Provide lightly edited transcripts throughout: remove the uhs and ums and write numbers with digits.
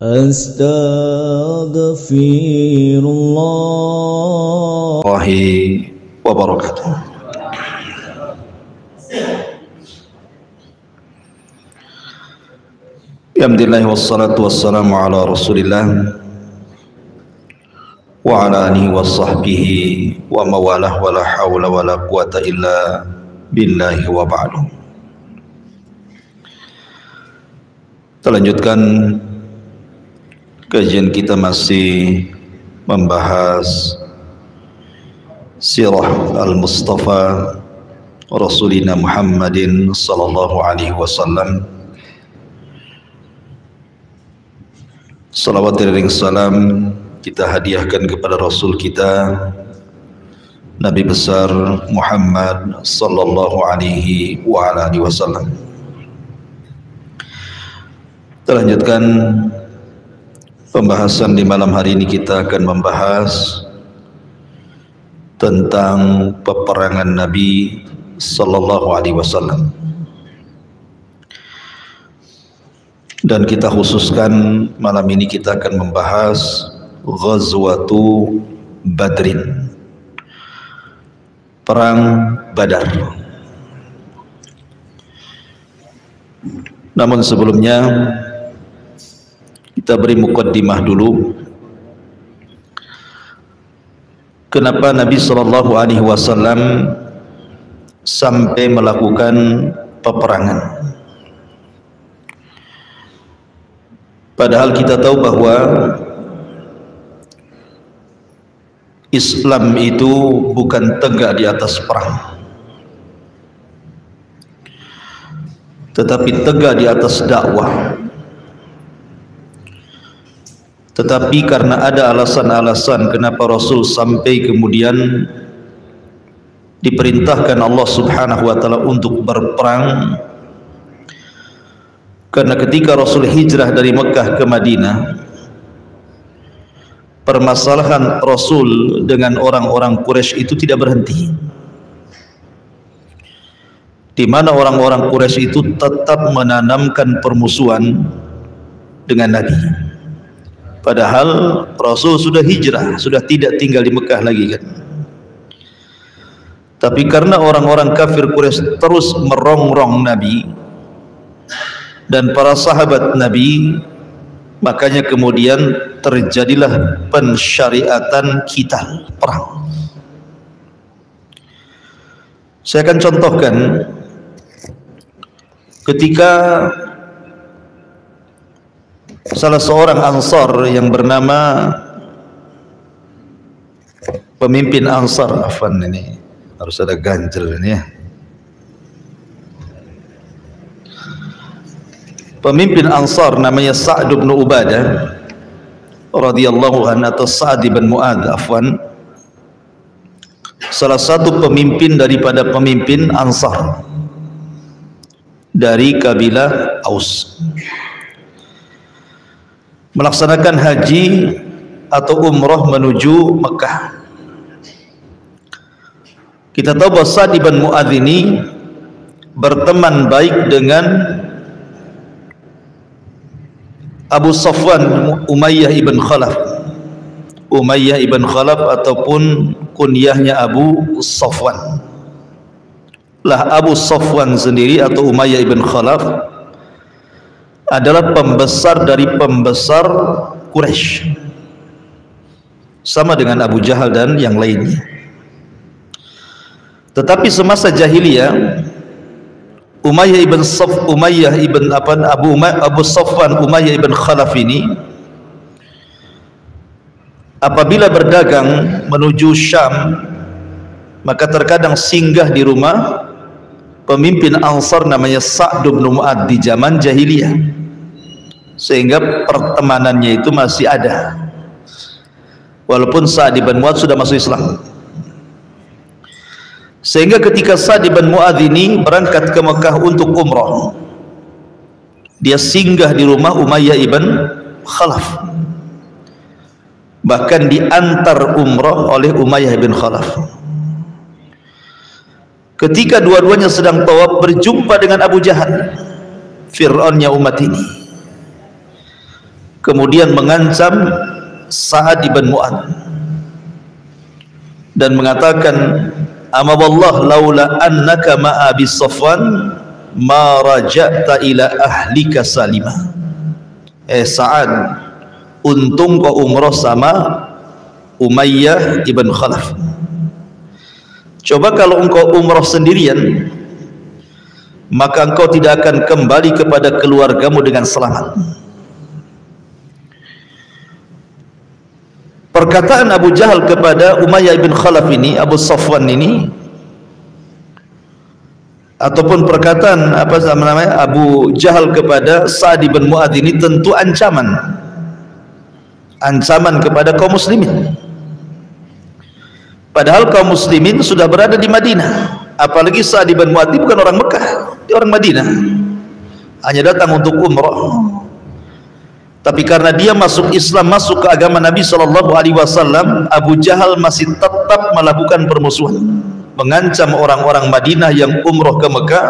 Astaghfirullah wabarakatuh. Alhamdulillah wassalatu wassalamu ala Rasulillah wa ala alihi wa sahbihi wa mawalah wa la hawla wa la quwata illa billahi wa ba'du. Kita lanjutkan kajian kita, masih membahas sirah al-Mustafa Rasulina Muhammadin sallallahu alaihi wasallam. Salawat dan salam kita hadiahkan kepada Rasul kita, Nabi besar Muhammad sallallahu alaihi wa ala alihi wasallam. Kita lanjutkan pembahasan di malam hari ini. Kita akan membahas tentang peperangan Nabi sallallahu alaihi wasallam, dan kita khususkan malam ini kita akan membahas Ghazwatu Badrin, perang Badar. Namun sebelumnya kita beri mukaddimah dulu. Kenapa Nabi sallallahu alaihi wasallam sampai melakukan peperangan? Padahal kita tahu bahwa Islam itu bukan tegak di atas perang, tetapi tegak di atas dakwah. Tetapi karena ada alasan-alasan kenapa Rasul sampai kemudian diperintahkan Allah Subhanahu wa taala untuk berperang, karena ketika Rasul hijrah dari Mekah ke Madinah, permasalahan Rasul dengan orang-orang Quraisy itu tidak berhenti, di mana orang-orang Quraisy itu tetap menanamkan permusuhan dengan Nabi. Padahal Rasul sudah hijrah, sudah tidak tinggal di Mekah lagi kan. Tapi karena orang-orang kafir Quraisy terus merongrong Nabi dan para sahabat Nabi, makanya kemudian terjadilah pensyariatan kita perang. Saya akan contohkan ketika salah seorang Ansar yang bernama pemimpin Ansar, ini harus ada ganjel ini ya. Pemimpin Ansar namanya Sa'd bin Ubadah radhiyallahu anhu, atau Sa'd bin Mu'adz salah satu pemimpin daripada pemimpin Ansar dari kabilah Aus, melaksanakan haji atau umrah menuju Mekah. Kita tahu bahwa Sa'd bin Mu'adz ini berteman baik dengan Abu Safwan Umayyah ibn Khalaf. Umayyah ibn Khalaf ataupun kunyahnya Abu Safwan. Lah Abu Safwan sendiri atau Umayyah ibn Khalaf adalah pembesar dari pembesar Quraisy, sama dengan Abu Jahal dan yang lainnya. Tetapi semasa jahiliyah, Abu Safwan Umayyah ibn Khalaf ini apabila berdagang menuju Syam, maka terkadang singgah di rumah pemimpin Ansar namanya Sa'd bin Mu'adz di zaman jahiliyah, sehingga pertemanannya itu masih ada walaupun Sa'd bin Mu'adz sudah masuk Islam. Sehingga ketika Sa'd bin Mu'adz ini berangkat ke Mekah untuk umrah, dia singgah di rumah Umayyah ibn Khalaf, bahkan diantar umrah oleh Umayyah ibn Khalaf. Ketika dua-duanya sedang tawaf, berjumpa dengan Abu Jahal, Fir'aunnya umat ini. kemudian mengancam Sa'ad ibn Mu'adz dan mengatakan, "Ama wallah laula annaka ma'a Abi Safwan ma raja'ta ila ahlika salimah." Sa'ad, untung kau umrah sama Umayyah ibn Khalaf. Coba kalau engkau umrah sendirian, maka engkau tidak akan kembali kepada keluargamu dengan selamat. Perkataan Abu Jahal kepada Umayyah ibn Khalaf ini, Abu Safwan ini, ataupun perkataan Abu Jahal kepada Sa'ad ibn Mu'adz ini tentu ancaman kepada kaum muslimin. Padahal kaum muslimin sudah berada di Madinah. Apalagi Sa'ad ibn Mu'adz bukan orang Mekah, dia orang Madinah, hanya datang untuk umrah. Tapi karena dia masuk Islam, masuk ke agama Nabi SAW, Abu Jahal masih tetap melakukan permusuhan, mengancam orang-orang Madinah yang umrah ke Mekah,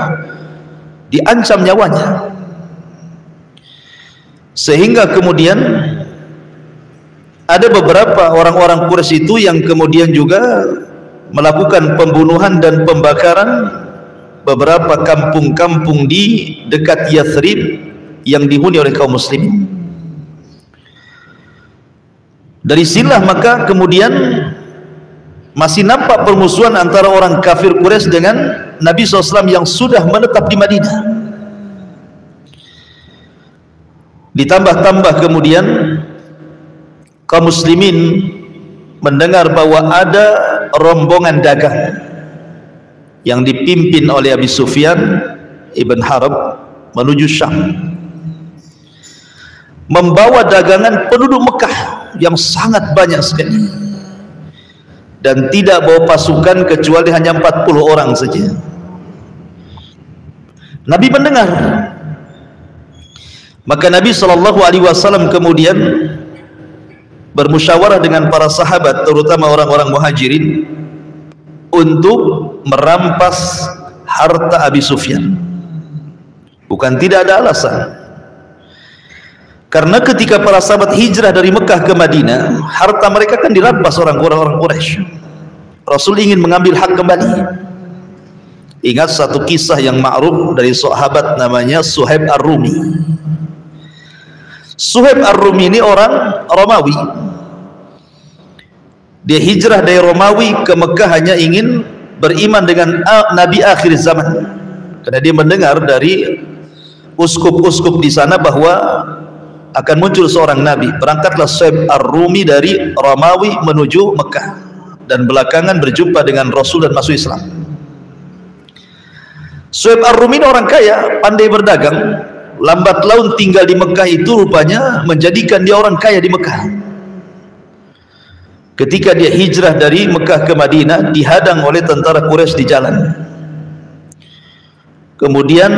diancam nyawanya. Sehingga kemudian ada beberapa orang-orang Quraisy itu yang kemudian juga melakukan pembunuhan dan pembakaran beberapa kampung-kampung di dekat Yathrib yang dihuni oleh kaum muslimin. Dari sinilah maka kemudian masih nampak permusuhan antara orang kafir Quraisy dengan Nabi SAW yang sudah menetap di Madinah. Ditambah-tambah kemudian kaum muslimin mendengar bahwa ada rombongan dagang yang dipimpin oleh Abi Sufyan ibn Harb menuju Syam, membawa dagangan penduduk Mekah yang sangat banyak sekali, dan tidak bawa pasukan kecuali hanya 40 orang saja. Nabi mendengar, maka Nabi SAW kemudian bermusyawarah dengan para sahabat, terutama orang-orang muhajirin, untuk merampas harta Abi Sufyan. Bukan tidak ada alasan, karena ketika para sahabat hijrah dari Mekah ke Madinah, harta mereka kan dirampas orang-orang Quraisy. Rasul ingin mengambil hak kembali. Ingat satu kisah yang ma'ruf dari sahabat namanya Suhaib Ar-Rumi. Suhaib Ar-Rumi ini orang Romawi. Dia hijrah dari Romawi ke Mekah hanya ingin beriman dengan Nabi akhir zaman, karena dia mendengar dari uskup-uskup di sana bahwa akan muncul seorang Nabi. Berangkatlah Suhaib Ar-Rumi dari Romawi menuju Mekah, dan belakangan berjumpa dengan Rasul dan masuk Islam. Suhaib Ar-Rumi ini orang kaya, pandai berdagang, lambat laun tinggal di Mekah itu rupanya menjadikan dia orang kaya di Mekah. Ketika dia hijrah dari Mekah ke Madinah, dihadang oleh tentara Quraisy di jalan. Kemudian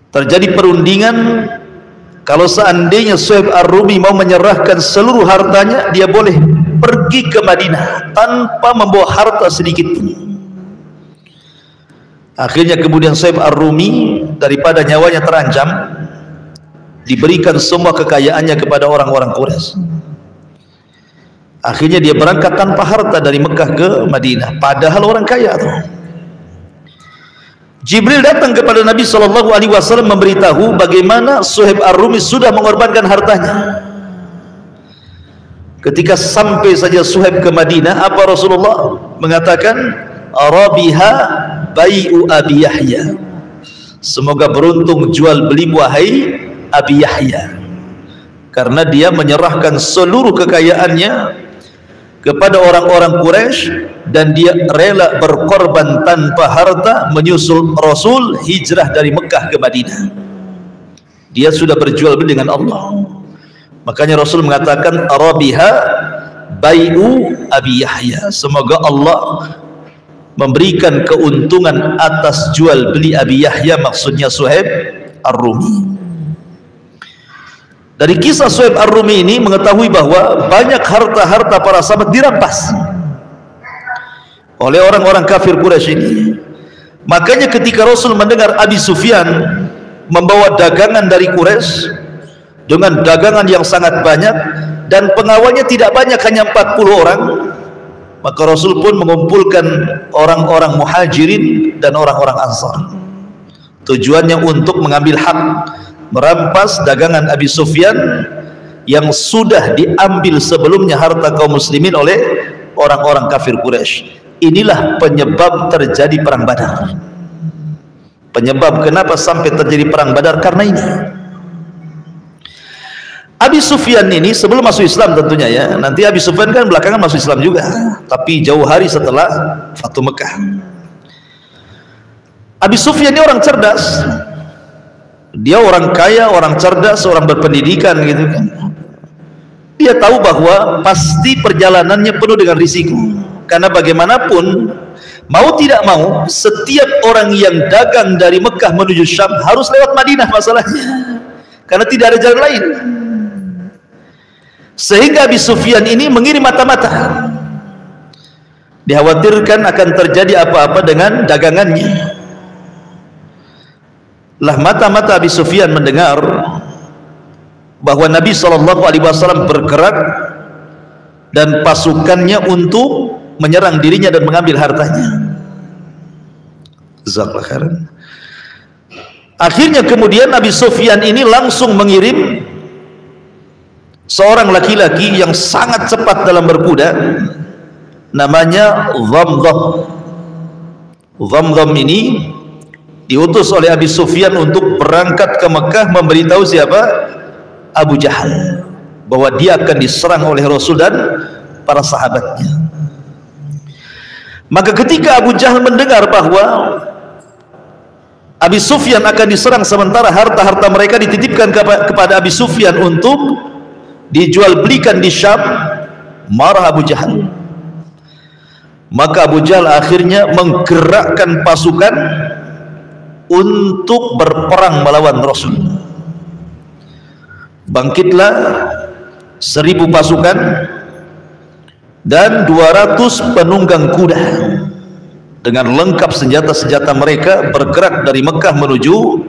terjadi perundingan, kalau seandainya Suhaib Ar-Rumi mau menyerahkan seluruh hartanya, dia boleh pergi ke Madinah tanpa membawa harta sedikit pun. Akhirnya kemudian Suhaib Ar-Rumi, daripada nyawanya terancam, diberikan semua kekayaannya kepada orang-orang Quraisy. Akhirnya dia berangkat tanpa harta dari Mekah ke Madinah, padahal orang kaya tuh. Jibril datang kepada Nabi SAW memberitahu bagaimana Suhaib Ar-Rumi sudah mengorbankan hartanya. Ketika sampai saja Suhaib ke Madinah, apa Rasulullah mengatakan? Rabiha bai'u Abi Yahya. Semoga beruntung jual beli wahai Abi Yahya, karena dia menyerahkan seluruh kekayaannya kepada orang-orang Quraisy, dan dia rela berkorban tanpa harta menyusul Rasul hijrah dari Mekah ke Madinah. Dia sudah berjual beli dengan Allah. Makanya Rasul mengatakan Rabiha bai'u Abi Yahya. Semoga Allah memberikan keuntungan atas jual beli Abi Yahya, maksudnya Suhaib Ar-Rumi. Dari kisah Suhaib Ar-Rumi ini mengetahui bahwa banyak harta-harta para sahabat dirampas oleh orang-orang kafir Quraisy ini. Makanya ketika Rasul mendengar Abi Sufyan membawa dagangan dari Quraisy, dengan dagangan yang sangat banyak dan pengawalnya tidak banyak, hanya 40 orang. Maka Rasul pun mengumpulkan orang-orang Muhajirin dan orang-orang Ansar. Tujuannya untuk mengambil hak, merampas dagangan Abi Sufyan yang sudah diambil sebelumnya harta kaum muslimin oleh orang-orang kafir Quraisy. Inilah penyebab terjadi perang Badar. Penyebab kenapa sampai terjadi perang Badar karena ini. Abi Sufyan ini sebelum masuk Islam tentunya ya. Nanti Abi Sufyan kan belakangan masuk Islam juga, tapi jauh hari setelah Fatu Mekah. Abi Sufyan ini orang cerdas. Dia orang kaya, orang cerdas, orang berpendidikan gitu kan. Dia tahu bahwa pasti perjalanannya penuh dengan risiko. Karena bagaimanapun, mau tidak mau, setiap orang yang dagang dari Mekah menuju Syam harus lewat Madinah masalahnya. Karena tidak ada jalan lain. Sehingga Abi Sufyan ini mengirim mata-mata. Dikhawatirkan akan terjadi apa-apa dengan dagangannya. Lah mata-mata Abi Sufyan mendengar bahwa Nabi SAW bergerak dan pasukannya untuk menyerang dirinya dan mengambil hartanya. Jazakallahu khairan. Akhirnya kemudian Abi Sufyan ini langsung mengirim seorang laki-laki yang sangat cepat dalam berkuda, namanya Dhamdham. Dhamdham ini diutus oleh Abi Sufyan untuk berangkat ke Mekah memberitahu siapa? Abu Jahal, bahwa dia akan diserang oleh Rasul dan para sahabatnya. Maka ketika Abu Jahal mendengar bahwa Abi Sufyan akan diserang sementara harta-harta mereka dititipkan kepada Abi Sufyan untuk dijual belikan di Syam, marah Abu Jahal. Maka Abu Jahal akhirnya menggerakkan pasukan untuk berperang melawan Rasul. Bangkitlah 1000 pasukan dan 200 penunggang kuda dengan lengkap senjata-senjata mereka, bergerak dari Mekah menuju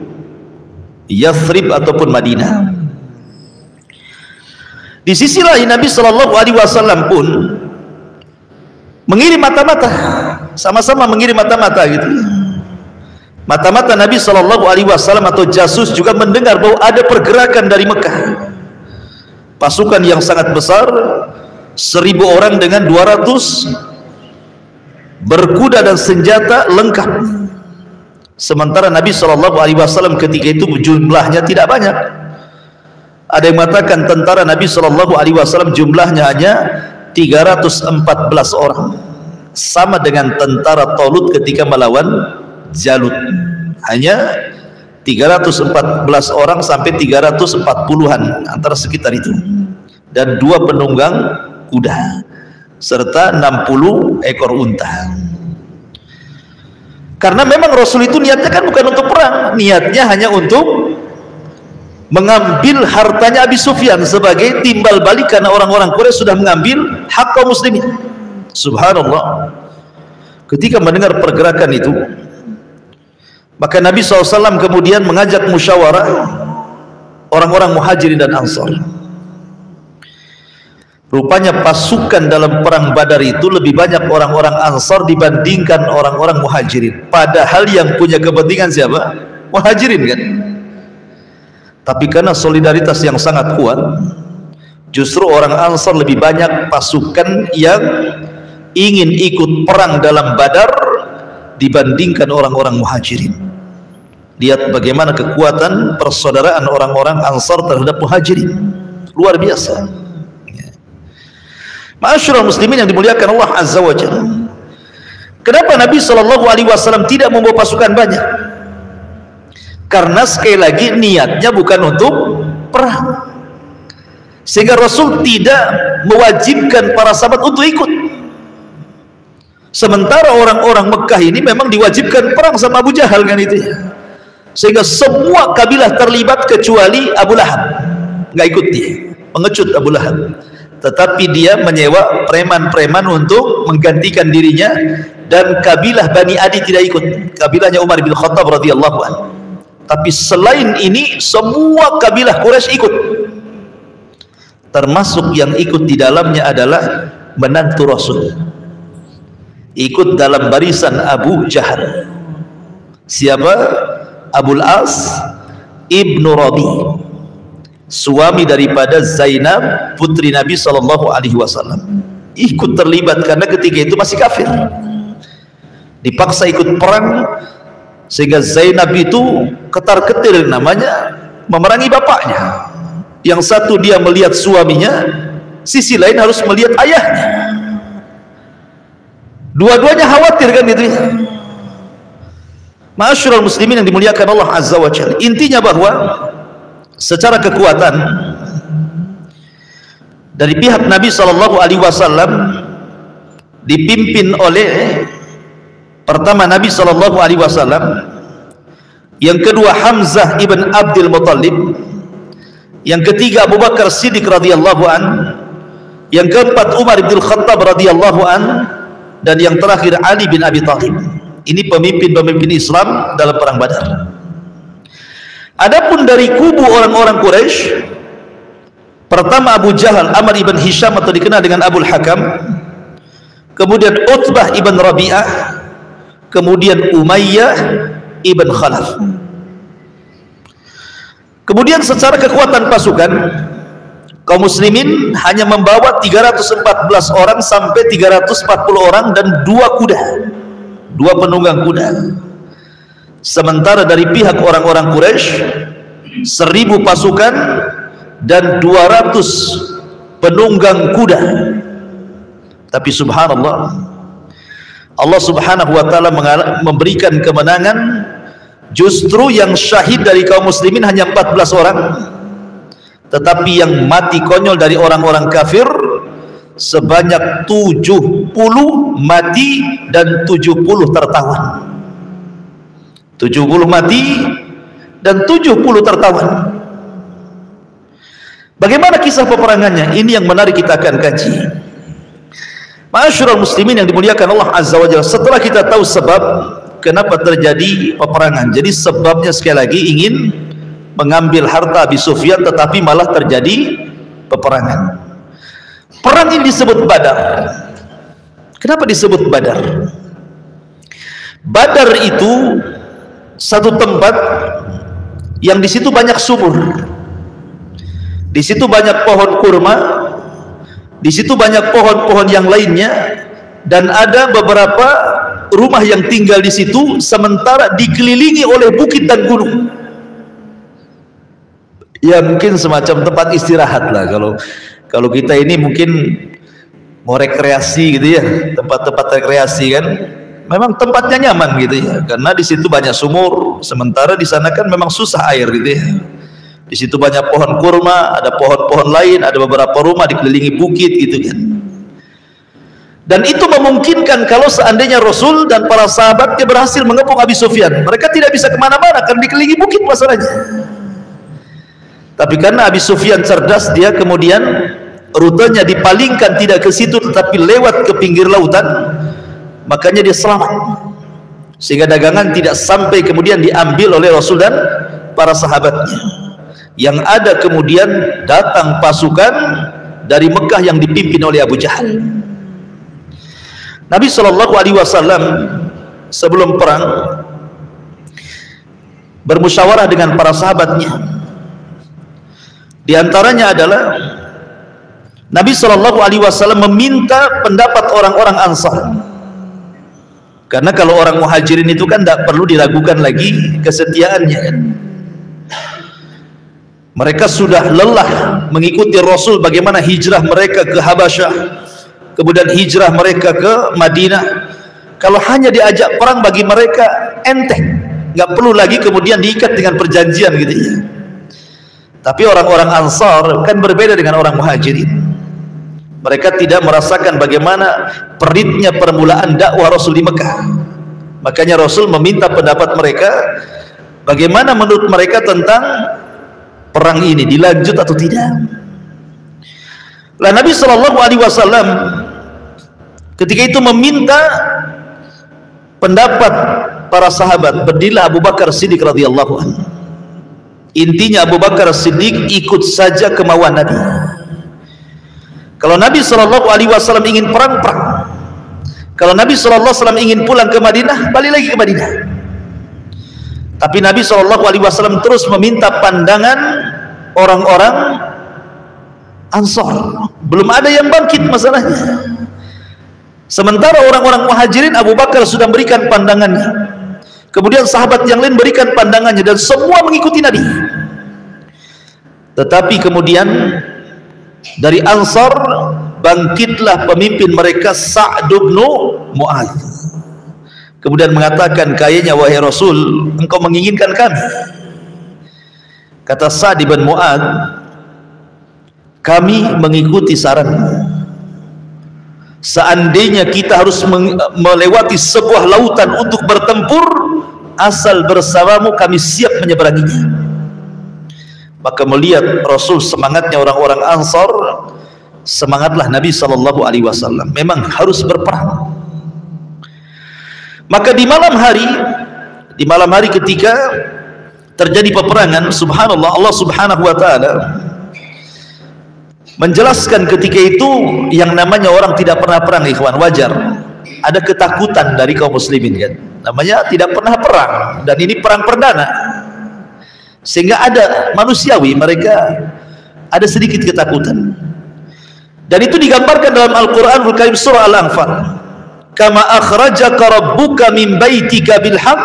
Yathrib ataupun Madinah. Di sisi lain Nabi SAW pun mengirim mata-mata, sama-sama mengirim mata-mata gitu. Mata-mata Nabi SAW atau jasus juga mendengar bahwa ada pergerakan dari Mekah, pasukan yang sangat besar, 1000 orang dengan 200 berkuda dan senjata lengkap. Sementara Nabi SAW ketika itu jumlahnya tidak banyak. Ada yang mengatakan tentara Nabi SAW jumlahnya hanya 314 orang, sama dengan tentara Talut ketika melawan Jalut, hanya 314 orang sampai 340-an antara sekitar itu, dan 2 penunggang kuda serta 60 ekor unta. Karena memang Rasul itu niatnya kan bukan untuk perang, niatnya hanya untuk mengambil hartanya Abi Sufyan sebagai timbal balik karena orang-orang Quraisy sudah mengambil hak kaum muslimin. Subhanallah, ketika mendengar pergerakan itu, maka Nabi SAW kemudian mengajak musyawarah orang-orang Muhajirin dan Ansar. Rupanya pasukan dalam perang Badar itu lebih banyak orang-orang Ansar dibandingkan orang-orang Muhajirin. Padahal yang punya kepentingan siapa? Muhajirin kan? Tapi karena solidaritas yang sangat kuat, justru orang Ansar lebih banyak pasukan yang ingin ikut perang dalam Badar dibandingkan orang-orang Muhajirin. Lihat bagaimana kekuatan persaudaraan orang-orang Ansar terhadap Muhajirin, luar biasa. Ma'asyiral muslimin yang dimuliakan Allah Azza wa Jalla. Kenapa Nabi SAW tidak membawa pasukan banyak? Karena sekali lagi niatnya bukan untuk perang, sehingga Rasul tidak mewajibkan para sahabat untuk ikut. Sementara orang-orang Mekah ini memang diwajibkan perang sama Abu Jahal kan itu ya. Sehingga semua kabilah terlibat kecuali Abu Lahab, nggak ikut dia, mengecut Abu Lahab. Tetapi dia menyewa preman-preman untuk menggantikan dirinya, dan kabilah Bani Adi tidak ikut, kabilahnya Umar bin Khattab radhiyallahu anhu. Tapi selain ini semua kabilah Quraisy ikut. termasuk yang ikut di dalamnya adalah menantu Rasul, ikut dalam barisan Abu Jahal. Siapa? Abul As Ibnu Rabi, suami daripada Zainab putri Nabi SAW, ikut terlibat karena ketika itu masih kafir, dipaksa ikut perang, sehingga Zainab itu ketar-ketir namanya memerangi bapaknya. Yang satu dia melihat suaminya, sisi lain harus melihat ayahnya. Dua-duanya khawatir kan gitu ya. Ma'asyiral muslimin yang dimuliakan Allah Azza wa Jalla, intinya bahwa secara kekuatan dari pihak Nabi SAW dipimpin oleh pertama Nabi SAW, yang kedua Hamzah ibn Abdul Muttalib, yang ketiga Abu Bakar Siddiq radhiyallahu an, yang keempat Umar bin Khattab radhiyallahu an, dan yang terakhir Ali bin Abi Thalib. Ini pemimpin-pemimpin Islam dalam perang Badar. Adapun dari kubu orang-orang Quraisy, pertama Abu Jahal Amr ibn Hisham atau dikenal dengan Abul Hakam, kemudian Utbah ibn Rabi'ah, kemudian Umayyah ibn Khalaf. Kemudian secara kekuatan pasukan, kaum muslimin hanya membawa 314 orang sampai 340 orang dan 2 kuda, 2 penunggang kuda. Sementara dari pihak orang-orang Quraisy 1000 pasukan dan 200 penunggang kuda. Tapi subhanallah, Allah subhanahu wa ta'ala memberikan kemenangan. Justru yang syahid dari kaum muslimin hanya 14 orang, tetapi yang mati konyol dari orang-orang kafir sebanyak 70 mati dan 70 tertawan. 70 mati dan 70 tertawan. Bagaimana kisah peperangannya? Ini yang menarik, kita akan kaji. Ma'asyiral muslimin yang dimuliakan Allah Azza wa Jalla, setelah kita tahu sebab kenapa terjadi peperangan, jadi sebabnya sekali lagi ingin mengambil harta Abi Sufyan, tetapi malah terjadi peperangan. Perang ini disebut Badar. Kenapa disebut Badar? Badar itu satu tempat yang di situ banyak sumur, di situ banyak pohon kurma, di situ banyak pohon-pohon yang lainnya, dan ada beberapa rumah yang tinggal di situ, sementara dikelilingi oleh bukit dan gunung. Ya mungkin semacam tempat istirahat lah. Kalau kita ini mungkin mau rekreasi gitu ya, tempat-tempat rekreasi kan, memang tempatnya nyaman gitu ya, karena di situ banyak sumur, sementara di sana kan memang susah air gitu ya. Di situ banyak pohon kurma, ada pohon-pohon lain, ada beberapa rumah dikelilingi bukit gitu kan. Dan itu memungkinkan kalau seandainya Rasul dan para sahabatnya berhasil mengepung Abi Sufyan, mereka tidak bisa kemana-mana karena dikelilingi bukit masalahnya. Tapi karena Abi Sufyan cerdas, dia kemudian rutenya dipalingkan tidak ke situ tetapi lewat ke pinggir lautan, makanya dia selamat, sehingga dagangan tidak sampai kemudian diambil oleh Rasul dan para sahabatnya. Yang ada kemudian datang pasukan dari Mekah yang dipimpin oleh Abu Jahal. Nabi SAW sebelum perang bermusyawarah dengan para sahabatnya. Di antaranya adalah Nabi SAW meminta pendapat orang-orang Ansar, karena kalau orang Muhajirin itu kan tidak perlu diragukan lagi kesetiaannya kan. Mereka sudah lelah mengikuti Rasul, bagaimana hijrah mereka ke Habasyah, kemudian hijrah mereka ke Madinah. Kalau hanya diajak perang bagi mereka enteng, nggak perlu lagi kemudian diikat dengan perjanjian gitu ya. Tapi orang-orang Ansar kan berbeda dengan orang Muhajirin. Mereka tidak merasakan bagaimana peritnya permulaan dakwah Rasul di Mekah. Makanya Rasul meminta pendapat mereka, bagaimana menurut mereka tentang perang ini, dilanjut atau tidak. Lah Nabi SAW ketika itu meminta pendapat para sahabat. Berdirilah Abu Bakar Siddiq radhiyallahu anhu. Intinya Abu Bakar Siddiq ikut saja kemauan Nabi. Kalau Nabi SAW ingin perang. Kalau Nabi SAW ingin pulang ke Madinah, balik lagi ke Madinah. Tapi Nabi SAW terus meminta pandangan orang-orang Ansar. Belum ada yang bangkit masalahnya. Sementara orang-orang Muhajirin, Abu Bakar sudah berikan pandangannya, kemudian sahabat yang lain berikan pandangannya, dan semua mengikuti Nabi. Tetapi kemudian dari Ansar bangkitlah pemimpin mereka, Sa'd bin Mu'adz. Kemudian mengatakan, kayaknya wahai Rasul, engkau menginginkan kami. Kata Sa'd bin Mu'adz, kami mengikuti saranmu. Seandainya kita harus melewati sebuah lautan untuk bertempur, asal bersamamu kami siap menyeberanginya. Maka melihat Rasul semangatnya orang-orang Ansar, semangatlah Nabi SAW. Memang harus berperang. Maka di malam hari ketika terjadi peperangan, subhanallah, Allah Subhanahu wa taala menjelaskan ketika itu yang namanya orang tidak pernah perang, ikhwan, wajar. Ada ketakutan dari kaum muslimin kan. Namanya tidak pernah perang, dan ini perang perdana. Sehingga ada manusiawi, mereka ada sedikit ketakutan. Dan itu digambarkan dalam Al-Qur'anul Karim surah Al-Anfal. Kama akhrajaka rabbuka min baitika bil haqq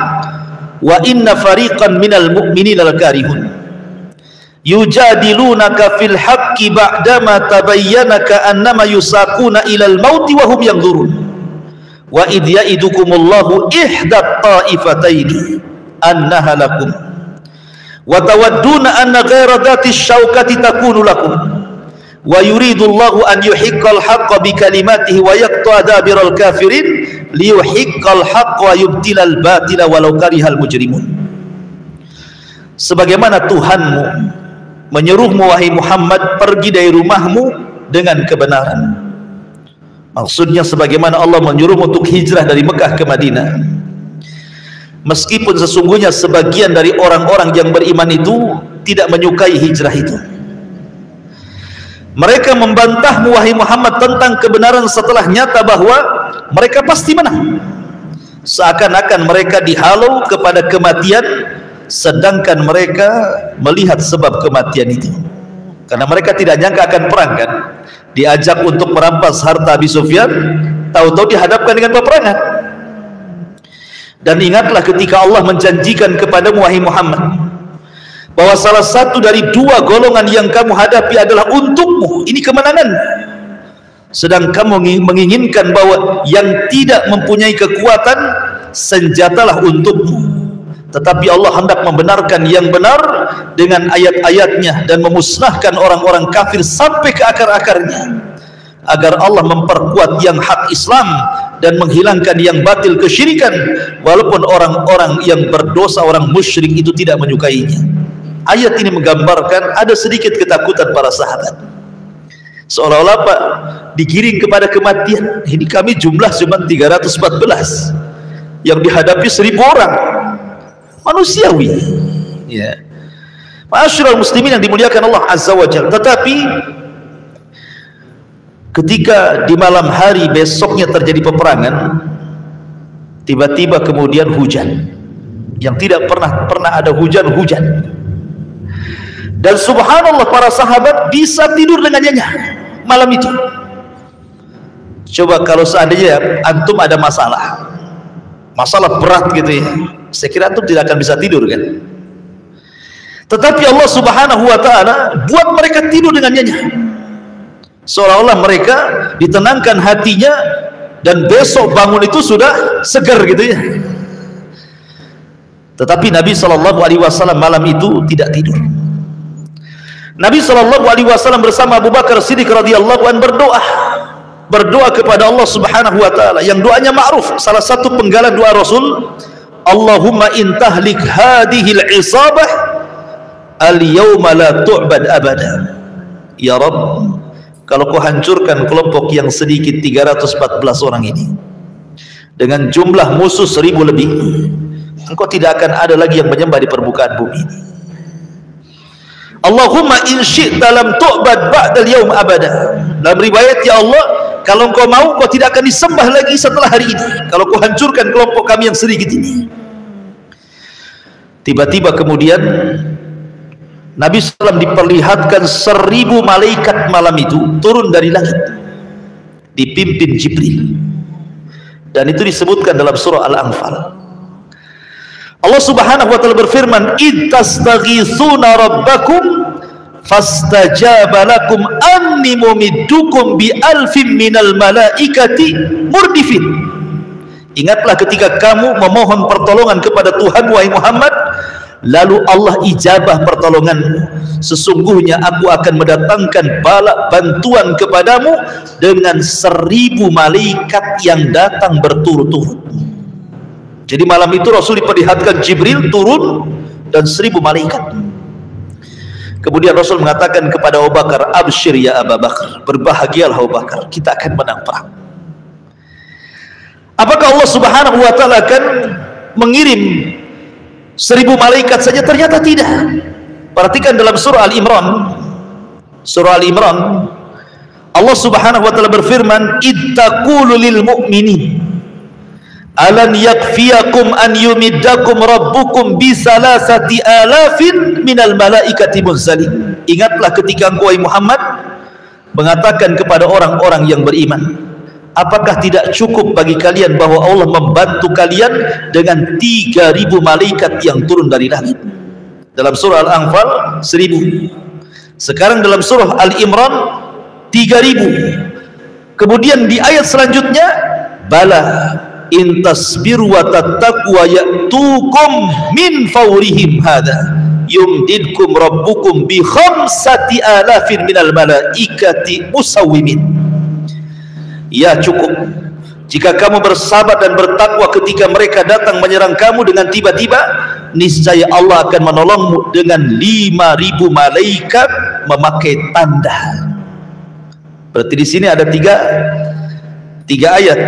wa inna fariqan minal mu'minina lakarihun. Yujadilunaka fil haqqi ba'dama tabayyana ka'annama yusaquna ilal mauti wa hum yanzurun. Wa idh ya'idukumullahu ihdat ta'ifataini annaha lakum wa tawadduna anna ghaira dhati syaukati takunu lakum wa yuridullahu an yuhiqqal haqqa bi kalimatihi wa yaqta'a dabiral kafirin liyuhiqqal haqqa wa yubtilal batila walau karihal mujrimun. Sebagaimana Tuhanmu menyuruhmu wahai Muhammad, pergi dari rumahmu dengan kebenaran. Maksudnya sebagaimana Allah menyuruhmu untuk hijrah dari Mekah ke Madinah. Meskipun sesungguhnya sebagian dari orang-orang yang beriman itu tidak menyukai hijrah itu. Mereka membantahmu wahai Muhammad tentang kebenaran setelah nyata bahwa mereka pasti menang. Seakan-akan mereka dihalau kepada kematian, sedangkan mereka melihat sebab kematian itu. Karena mereka tidak nyangka akan perang kan. Diajak untuk merampas harta Abi Sufyan, tahu-tahu dihadapkan dengan peperangan. Dan ingatlah ketika Allah menjanjikan kepadamu wahai Muhammad bahwa salah satu dari dua golongan yang kamu hadapi adalah untukmu, ini kemenangan. Sedang kamu menginginkan bahwa yang tidak mempunyai kekuatan, senjatalah untukmu. Tetapi Allah hendak membenarkan yang benar dengan ayat-ayatnya dan memusnahkan orang-orang kafir sampai ke akar-akarnya, agar Allah memperkuat yang hak Islam dan menghilangkan yang batil kesyirikan, walaupun orang-orang yang berdosa, orang musyrik itu tidak menyukainya. Ayat ini menggambarkan ada sedikit ketakutan para sahabat, seolah-olah Pak digiring kepada kematian. Ini kami jumlah cuma 314, yang dihadapi 1000 orang. Manusiawi ya. Ma'asyiral muslimin yang dimuliakan Allah Azza wa Jalla. Tetapi ketika di malam hari besoknya terjadi peperangan, tiba-tiba kemudian hujan yang tidak pernah ada hujan. Dan subhanallah para sahabat bisa tidur dengan nyenyak malam itu. Coba kalau seandainya antum ada masalah berat gitu ya, saya kira antum tidak akan bisa tidur kan. Tetapi Allah Subhanahu wa taala buat mereka tidur dengan nyenyak, seolah-olah mereka ditenangkan hatinya, dan besok bangun itu sudah segar gitu ya. Tetapi Nabi SAW malam itu tidak tidur. Nabi SAW bersama Abu Bakar Siddiq radhiyallahu anhu berdoa kepada Allah Subhanahu wa taala, yang doanya ma'ruf. Salah satu penggalan doa Rasul, Allahumma in tahlik hadhil isabah al-yawma la tu'bad abada. Ya Rabb, kalau kau hancurkan kelompok yang sedikit 314 orang ini dengan jumlah musuh 1000 lebih, engkau tidak akan ada lagi yang menyembah di permukaan bumi ini. Allahumma in syi'ta lam tu'bad ba'dal yaum abada. Dalam riwayat, ya Allah, kalau engkau mau, kau tidak akan disembah lagi setelah hari ini, kalau kau hancurkan kelompok kami yang sedikit ini. Tiba-tiba kemudian Nabi SAW diperlihatkan 1000 malaikat malam itu turun dari langit, dipimpin Jibril, dan itu disebutkan dalam surah Al-Anfal. Allah Subhanahu wa ta'ala berfirman, "Id tastaghitsuna rabbakum fastajaba lakum anni mumiddukum bi alfin minal malaikati murdifin." Ingatlah ketika kamu memohon pertolongan kepada Tuhan, wahai Muhammad, lalu Allah ijabah pertolonganmu. Sesungguhnya aku akan mendatangkan bala bantuan kepadamu dengan 1000 malaikat yang datang berturut-turut. Jadi malam itu Rasul diperlihatkan Jibril turun dan 1000 malaikat. Kemudian Rasul mengatakan kepada Abu Bakar, "Absyir ya Abu Bakar, berbahagialah Abu Bakar, kita akan menang perang." Apakah Allah Subhanahu wa ta'ala akan mengirim 1000 malaikat saja? Ternyata tidak. Perhatikan dalam surah Al-Imran. Surah Al-Imran, Allah Subhanahu wa ta'ala berfirman, "Id taqulu lil mu'minin alan yakfiyakum an yumiddakum rabbukum bi salasati alafin minal malaikati munzalin." Ingatlah ketika engkau Muhammad mengatakan kepada orang-orang yang beriman, apakah tidak cukup bagi kalian bahwa Allah membantu kalian dengan 3000 malaikat yang turun dari langit? Dalam surah Al-Anfal 1000, sekarang dalam surah Al-Imran 3000. Kemudian di ayat selanjutnya, "Bala in tasbiru wa tattaqu wa ya'tukum min fawrihim hadha yumdidkum rabbukum bi 5,000 minal malaikati musawwimin." Ya, cukup jika kamu bersabar dan bertakwa ketika mereka datang menyerang kamu dengan tiba-tiba, niscaya Allah akan menolongmu dengan 5.000 malaikat memakai tanda. Berarti di sini ada tiga ayat.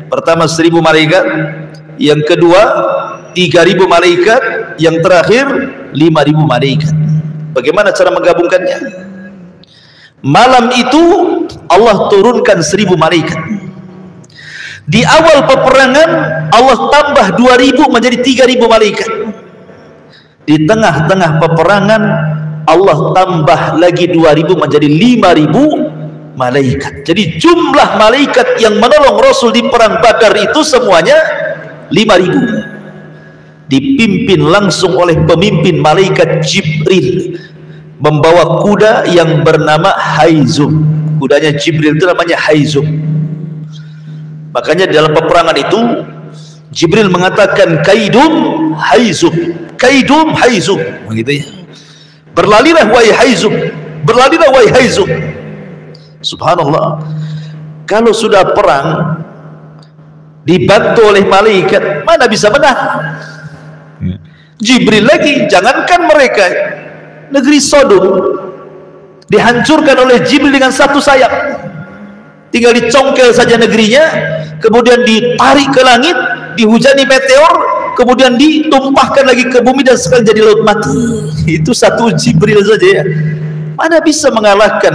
Pertama 1000 malaikat, yang kedua 3000 malaikat, yang terakhir 5000 malaikat. Bagaimana cara menggabungkannya? Malam itu Allah turunkan 1000 malaikat. Di awal peperangan Allah tambah 2000 menjadi 3000 malaikat. Di tengah-tengah peperangan Allah tambah lagi 2000 menjadi 5000 malaikat. Jadi jumlah malaikat yang menolong Rasul di perang Badar itu semuanya 5000. Dipimpin langsung oleh pemimpin malaikat Jibril, membawa kuda yang bernama Haizum. Kudanya Jibril itu namanya Haizum. Makanya dalam peperangan itu Jibril mengatakan, "Kaidum Haizum, Kaidum Haizum," begitu ya. Berlalilah wahai Haizum, berlalilah wahai Haizum. Subhanallah, kalau sudah perang dibantu oleh malaikat, mana bisa menang? Jibril lagi, jangankan mereka, negeri Sodom dihancurkan oleh Jibril dengan satu sayap, tinggal dicongkel saja negerinya, kemudian ditarik ke langit, dihujani meteor, kemudian ditumpahkan lagi ke bumi dan sekarang jadi laut mati. Itu satu Jibril saja ya. Mana bisa mengalahkan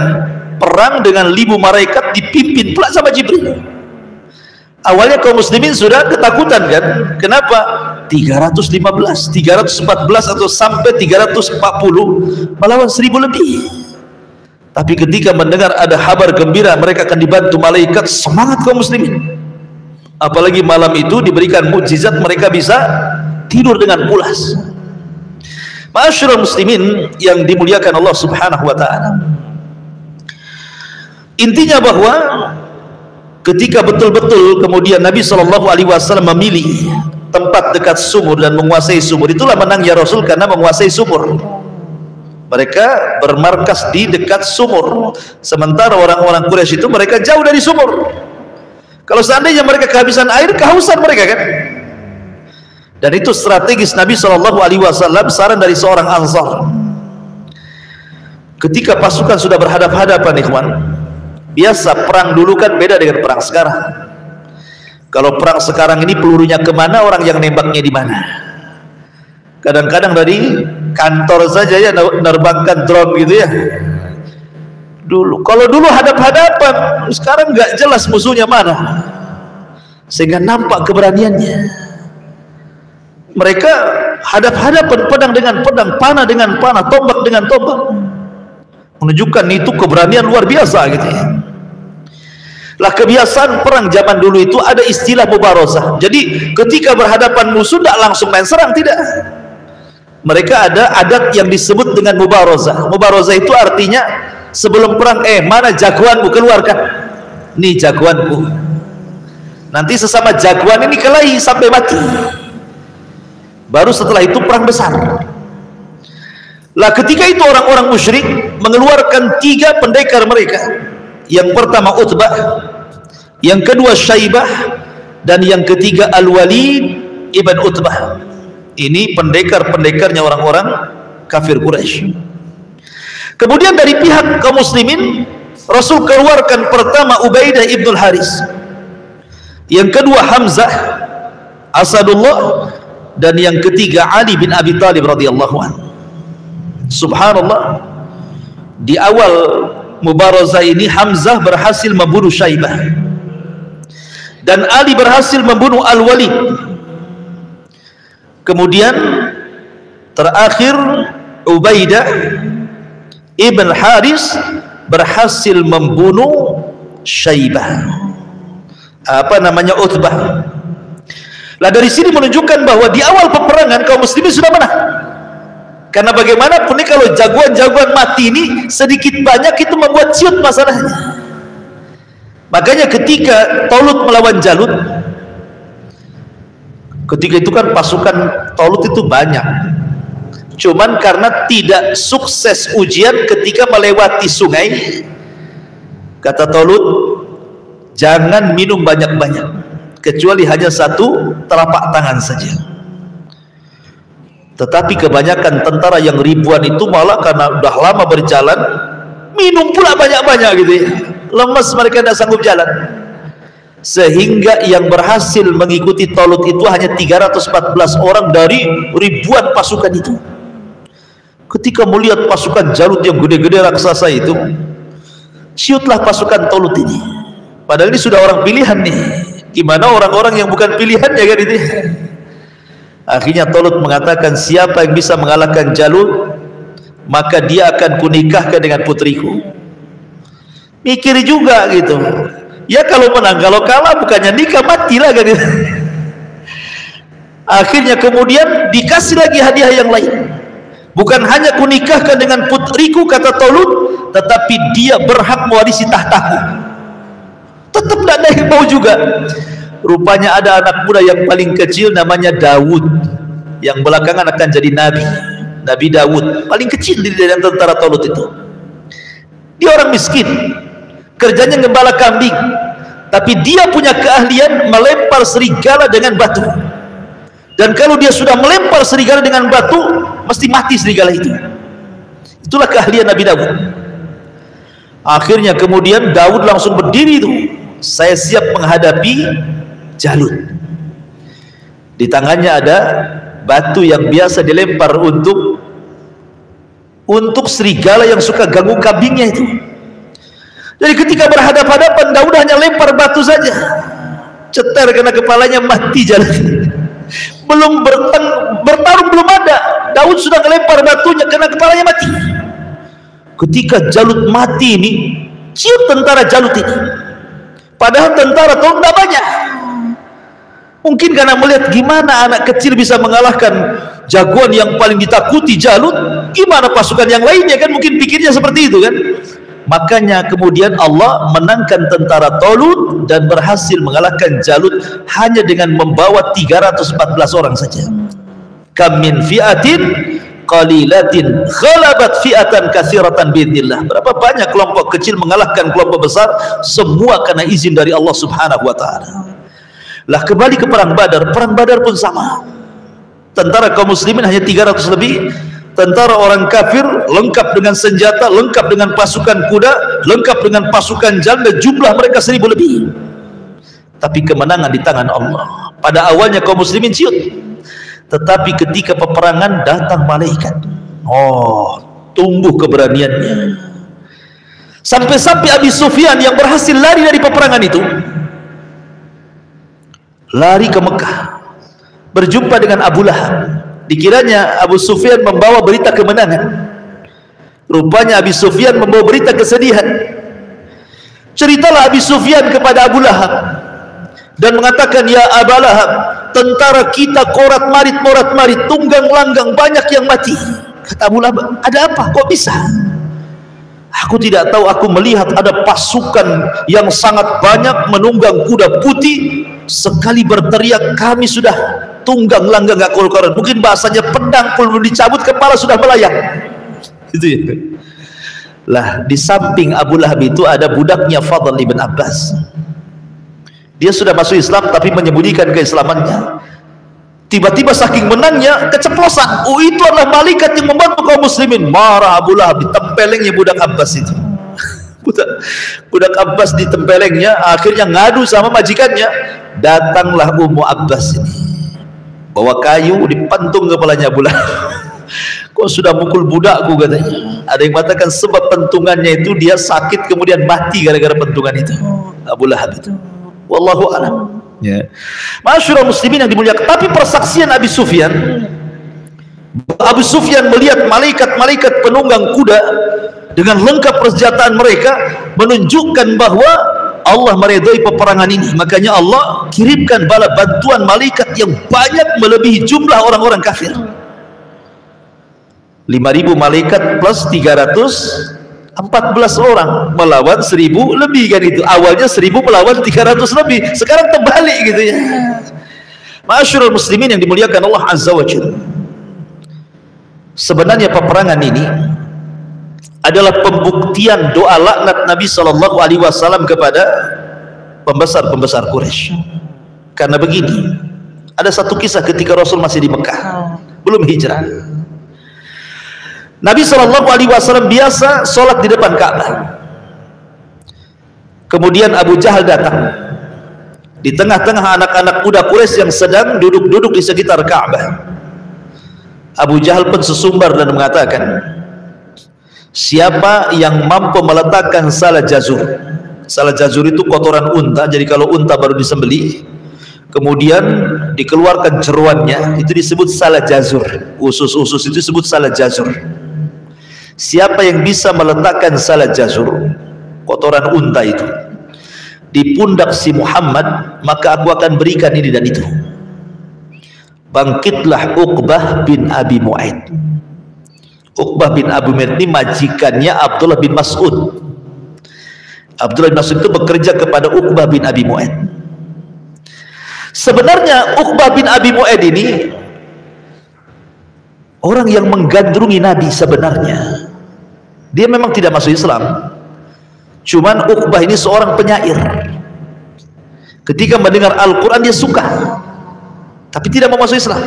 perang dengan 1000 malaikat dipimpin pula sama Jibril? Awalnya kaum muslimin sudah ketakutan kan? Kenapa? 315, 314 atau sampai 340 melawan 1000 lebih. Tapi ketika mendengar ada kabar gembira mereka akan dibantu malaikat, semangat kaum muslimin. Apalagi malam itu diberikan mukjizat, mereka bisa tidur dengan pulas. Ma'asyiral muslimin yang dimuliakan Allah Subhanahu wa ta'ala, intinya bahwa ketika betul-betul kemudian Nabi SAW memilih tempat dekat sumur dan menguasai sumur, itulah menangnya Rasul karena menguasai sumur. Mereka bermarkas di dekat sumur, sementara orang-orang Quraisy itu mereka jauh dari sumur. Kalau seandainya mereka kehabisan air, kehausan mereka kan. Dan itu strategis Nabi SAW, saran dari seorang Ansar. Ketika pasukan sudah berhadap-hadapan, ikhwan, biasa perang dulu kan beda dengan perang sekarang. Kalau perang sekarang ini pelurunya kemana, orang yang nembaknya di mana. Kadang-kadang dari kantor saja ya nerbangkan drone gitu ya. Dulu, kalau dulu hadap-hadapan, sekarang nggak jelas musuhnya mana, sehingga nampak keberaniannya. Mereka hadap-hadapan, pedang dengan pedang, panah dengan panah, tombak dengan tombak, menunjukkan itu keberanian luar biasa gitu ya. Lah kebiasaan perang zaman dulu itu ada istilah mubarozah. Jadi ketika berhadapan musuh tidak langsung main serang, tidak. Mereka ada adat yang disebut dengan mubarozah. Mubarozah itu artinya sebelum perang, mana jagoanmu, keluarkan. Nih jagoanku. Nanti sesama jagoan ini kelahi sampai mati. Baru setelah itu perang besar. Lah ketika itu orang-orang musyrik mengeluarkan 3 pendekar mereka. Yang pertama Utbah, yang kedua Syaibah, dan yang ketiga Al-Walid ibn Utbah. Ini pendekar-pendekarnya orang-orang kafir Quraisy. Kemudian dari pihak kaum muslimin, Rasul keluarkan pertama Ubaidah ibn Haris, yang kedua Hamzah Asadullah, dan yang ketiga Ali bin Abi Thalib radhiyallahu anhu. Subhanallah, di awal mubarazah ini Hamzah berhasil membunuh Syaibah dan Ali berhasil membunuh Al-Walid. Kemudian terakhir Ubaidah ibn Haris berhasil membunuh Syaibah, Utbah. Lah dari sini menunjukkan bahwa di awal peperangan kaum muslimin sudah menang. Karena bagaimanapun nih kalau jagoan-jagoan mati ini sedikit banyak itu membuat ciut masalahnya. Makanya ketika Talut melawan Jalut, ketika itu kan pasukan Talut itu banyak. Cuman karena tidak sukses ujian ketika melewati sungai, kata Talut, jangan minum banyak-banyak, kecuali hanya 1 telapak tangan saja. Tetapi kebanyakan tentara yang ribuan itu malah karena udah lama berjalan, minum pula banyak-banyak gitu ya. Lemas, mereka tidak sanggup jalan. Sehingga yang berhasil mengikuti Talut itu hanya 314 orang dari ribuan pasukan itu. Ketika melihat pasukan Jalut yang gede-gede raksasa itu, ciutlah pasukan Talut ini. Padahal ini sudah orang pilihan nih. Gimana orang-orang yang bukan pilihan ya kan itu. Akhirnya Talut mengatakan, siapa yang bisa mengalahkan Jalut, maka dia akan kunikahkan dengan putriku. Mikir juga gitu. Ya kalau menang, kalau kalah bukannya nikah, matilah kan gitu. Akhirnya kemudian dikasih lagi hadiah yang lain. Bukan hanya kunikahkan dengan putriku, kata Talut, tetapi dia berhak mewarisi tahtaku. Tetap tidak ada yang mau juga. Rupanya ada anak muda yang paling kecil namanya Daud, yang belakangan akan jadi nabi. Nabi Daud paling kecil di dalam tentara Talut itu. Dia orang miskin, kerjanya gembala kambing, tapi dia punya keahlian melempar serigala dengan batu. Dan kalau dia sudah melempar serigala dengan batu, mesti mati serigala itu. Itulah keahlian Nabi Daud. Akhirnya kemudian Daud langsung berdiri itu, saya siap menghadapi Jalut. Di tangannya ada batu yang biasa dilempar untuk serigala yang suka ganggu kambingnya itu. Jadi ketika berhadap-hadapan, Daud hanya lempar batu saja, cetar kena kepalanya, mati Jalut. Belum bertarung belum ada, Daud sudah melempar batunya, kena kepalanya, mati. Ketika Jalut mati ini, ciut tentara Jalut ini. Padahal tentara Talut tidak banyak. Mungkin karena melihat gimana anak kecil bisa mengalahkan jagoan yang paling ditakuti Jalut, gimana pasukan yang lainnya, kan mungkin pikirnya seperti itu kan. Makanya kemudian Allah menangkan tentara Talut dan berhasil mengalahkan Jalut hanya dengan membawa 314 orang saja. Kam min fi'atin qalilatin khalabat fi'atan katsiratan biidznillah. Berapa banyak kelompok kecil mengalahkan kelompok besar, semua karena izin dari Allah Subhanahu wa taala. Lah kembali ke perang Badar. Perang Badar pun sama. Tentara kaum muslimin hanya 300 lebih. Tentara orang kafir lengkap dengan senjata, lengkap dengan pasukan kuda, lengkap dengan pasukan jalan, dan jumlah mereka 1000 lebih. Tapi kemenangan di tangan Allah. Pada awalnya kaum muslimin ciut. Tetapi ketika peperangan datang malaikat, oh, tumbuh keberaniannya. Sampai-sampai Abi Sufyan yang berhasil lari dari peperangan itu, lari ke Mekah, berjumpa dengan Abu Lahab. Dikiranya Abu Sufyan membawa berita kemenangan. Rupanya Abi Sufyan membawa berita kesedihan. Ceritalah Abi Sufyan kepada Abu Lahab dan mengatakan, ya Abu Lahab, tentara kita morat-marit, tunggang langgang, banyak yang mati. Kata Abu Lahab, ada apa? Kok bisa? Aku tidak tahu, aku melihat ada pasukan yang sangat banyak menunggang kuda putih. Sekali berteriak, kami sudah tunggang langgang gak karu-karuan. Mungkin bahasanya pedang pun belum dicabut, kepala sudah melayang. Gitu ya. Lah, di samping Abu Lahab itu ada budaknya Fadl ibn Abbas. Dia sudah masuk Islam tapi menyembunyikan keislamannya. Tiba-tiba saking menangnya keceplosan. Oh, itu adalah malaikat yang membantu kaum muslimin. Marah Abu Lahab, ditempelengnya budak Abbas itu. Budak Abbas ditempelengnya, akhirnya ngadu sama majikannya. Datanglah Ummu Abbas ini, bawa kayu, dipantung kepalanya Abu Lahab. Kok sudah mukul budakku, katanya. Ada yang mengatakan sebab pentungannya itu dia sakit kemudian mati gara-gara pentungan itu, Abu Lahab itu. Wallahu a'lam. Ya. Masyaallah muslimin yang dimuliakan. Tapi persaksian Abi Sufyan, Abu Sufyan melihat malaikat-malaikat penunggang kuda dengan lengkap persenjataan mereka, menunjukkan bahwa Allah meridai peperangan ini. Makanya Allah kirimkan bala bantuan malaikat yang banyak melebihi jumlah orang-orang kafir. 5.000 malaikat plus 314 orang melawan 1.000 lebih, kan itu. Awalnya 1.000 melawan 300 lebih, sekarang terbalik gitu ya. Masyaallah muslimin yang dimuliakan Allah Azza wa Jalla. Sebenarnya peperangan ini adalah pembuktian doa laknat Nabi SAW kepada pembesar-pembesar Quraisy. Karena begini, ada satu kisah ketika Rasul masih di Mekah, belum hijrah. Nabi SAW biasa sholat di depan Ka'bah. Kemudian Abu Jahal datang. Di tengah-tengah anak-anak muda Quraisy yang sedang duduk-duduk di sekitar Ka'bah. Abu Jahal pun sesumbar dan mengatakan, siapa yang mampu meletakkan salah jazur. Salah jazur itu kotoran unta. Jadi kalau unta baru disembelih, kemudian dikeluarkan jeruannya, itu disebut salah jazur. Usus-usus itu disebut salah jazur. Siapa yang bisa meletakkan salah jazur, kotoran unta itu, di pundak si Muhammad, maka aku akan berikan ini dan itu. Bangkitlah Uqbah bin Abi Mu'aid. Uqbah bin Abi Mu'aid ini majikannya Abdullah bin Mas'ud. Abdullah bin Mas'ud itu bekerja kepada Uqbah bin Abi Mu'aid. Sebenarnya Uqbah bin Abi Mu'aid ini orang yang menggandrungi Nabi sebenarnya. Dia memang tidak masuk Islam. Cuman Uqbah ini seorang penyair. Ketika mendengar Al-Quran dia suka, tapi tidak mau masuk Islam.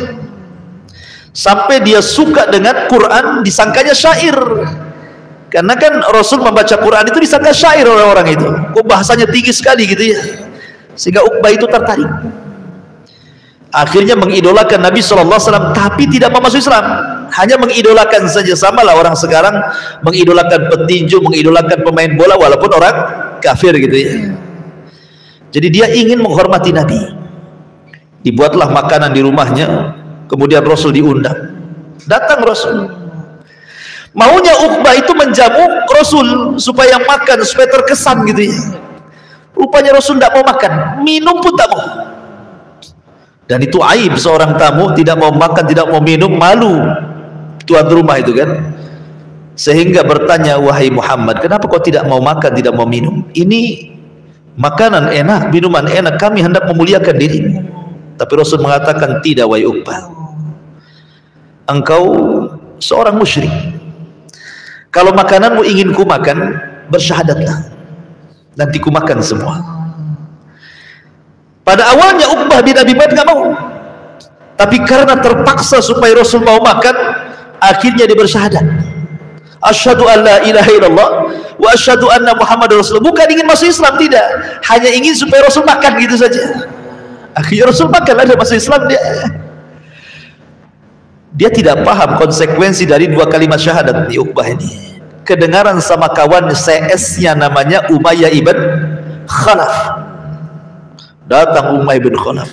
Sampai dia suka dengan Quran, disangkanya syair. Karena kan Rasul membaca Quran itu disangka syair oleh orang itu. Kok bahasanya tinggi sekali gitu ya. Sehingga Uqbah itu tertarik. Akhirnya mengidolakan Nabi SAW, tapi tidak mau masuk Islam. Hanya mengidolakan saja. Sama lah orang sekarang mengidolakan petinju, mengidolakan pemain bola walaupun orang kafir gitu ya. Jadi dia ingin menghormati Nabi. Dibuatlah makanan di rumahnya, kemudian Rasul diundang. Datang Rasul. Maunya Uqbah itu menjamu Rasul supaya makan, supaya terkesan gitu ya. Rupanya Rasul tidak mau makan, minum pun tak mau. Dan itu aib seorang tamu tidak mau makan, tidak mau minum, malu tuan rumah itu kan. Sehingga bertanya, wahai Muhammad, kenapa kau tidak mau makan, tidak mau minum? Ini makanan enak, minuman enak, kami hendak memuliakan dirimu. Tapi Rasul mengatakan, tidak wahai Uqbah, engkau seorang musyrik. Kalau makananmu ingin ku makan, bersyahadatlah, nanti ku makan semua. Pada awalnya Uqbah bin Abi Mu'aid nggak mau, tapi karena terpaksa supaya Rasul mau makan, akhirnya dia bersyahadat. Asyhadu an la ilaha illallah wa asyhadu anna Muhammadar Rasulullah. Bukan ingin masuk Islam, tidak, hanya ingin supaya Rasul makan gitu saja. Akhirnya Rasul makan, ada masuk Islam dia. Dia tidak paham konsekuensi dari dua kalimat syahadat di Uqbah ini. Kedengaran sama kawan CS-nya namanya Umayyah ibn Khalaf. Datang Umayyah ibn Khalaf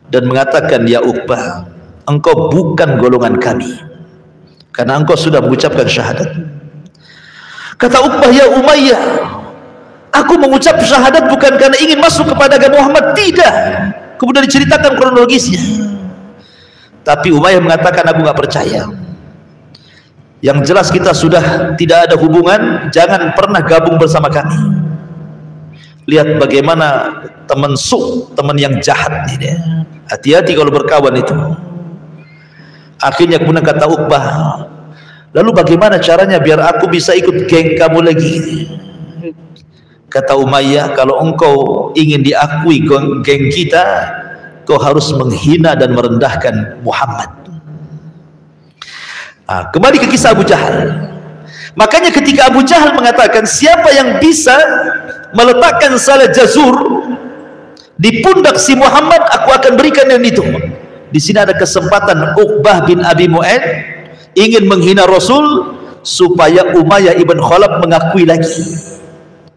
dan mengatakan, ya Uqbah, engkau bukan golongan kami karena engkau sudah mengucapkan syahadat. Kata Uqbah, ya Umayyah, aku mengucap syahadat bukan karena ingin masuk kepada agama Muhammad, tidak. Kemudian diceritakan kronologisnya. Tapi Umayyah mengatakan, aku nggak percaya. Yang jelas kita sudah tidak ada hubungan, jangan pernah gabung bersama kami. Lihat bagaimana teman teman yang jahat ini. Hati-hati kalau berkawan itu. Akhirnya kemudian kata Uqbah, lalu bagaimana caranya biar aku bisa ikut geng kamu lagi? Kata Umayyah, kalau engkau ingin diakui geng kita, kau harus menghina dan merendahkan Muhammad. Kembali ke kisah Abu Jahal. Makanya ketika Abu Jahal mengatakan, siapa yang bisa meletakkan salah jazur di pundak si Muhammad, aku akan berikan yang itu. Di sini ada kesempatan Uqbah bin Abi Mu'aid ingin menghina Rasul supaya Umayyah ibn Khalaf mengakui lagi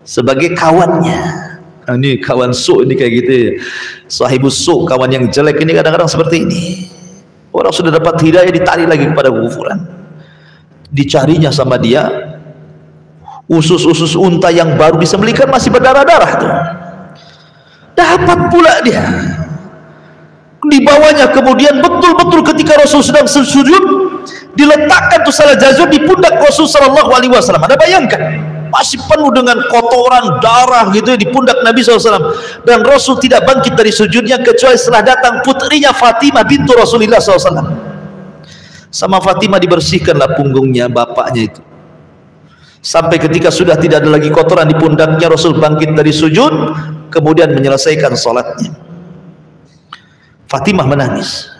sebagai kawannya. Ini kawan ini kayak gitu. Sahibus kawan yang jelek ini kadang-kadang seperti ini. Orang sudah dapat hidayah ditarik lagi kepada kekufuran. Dicarinya sama dia usus-usus unta yang baru disembelihkan masih berdarah-darah tuh. Dapat pula dia. Dibawanya kemudian betul-betul ketika Rasul sedang sujud, diletakkan tuh salah jazur di pundak Rasul sallallahu alaihi wasallam. Anda bayangkan, masih penuh dengan kotoran darah gitu di pundak Nabi SAW, dan Rasul tidak bangkit dari sujudnya kecuali setelah datang putrinya Fatimah bintu Rasulullah SAW. Sama Fatimah dibersihkanlah punggungnya bapaknya itu, sampai ketika sudah tidak ada lagi kotoran di pundaknya, Rasul bangkit dari sujud kemudian menyelesaikan sholatnya. Fatimah menangis.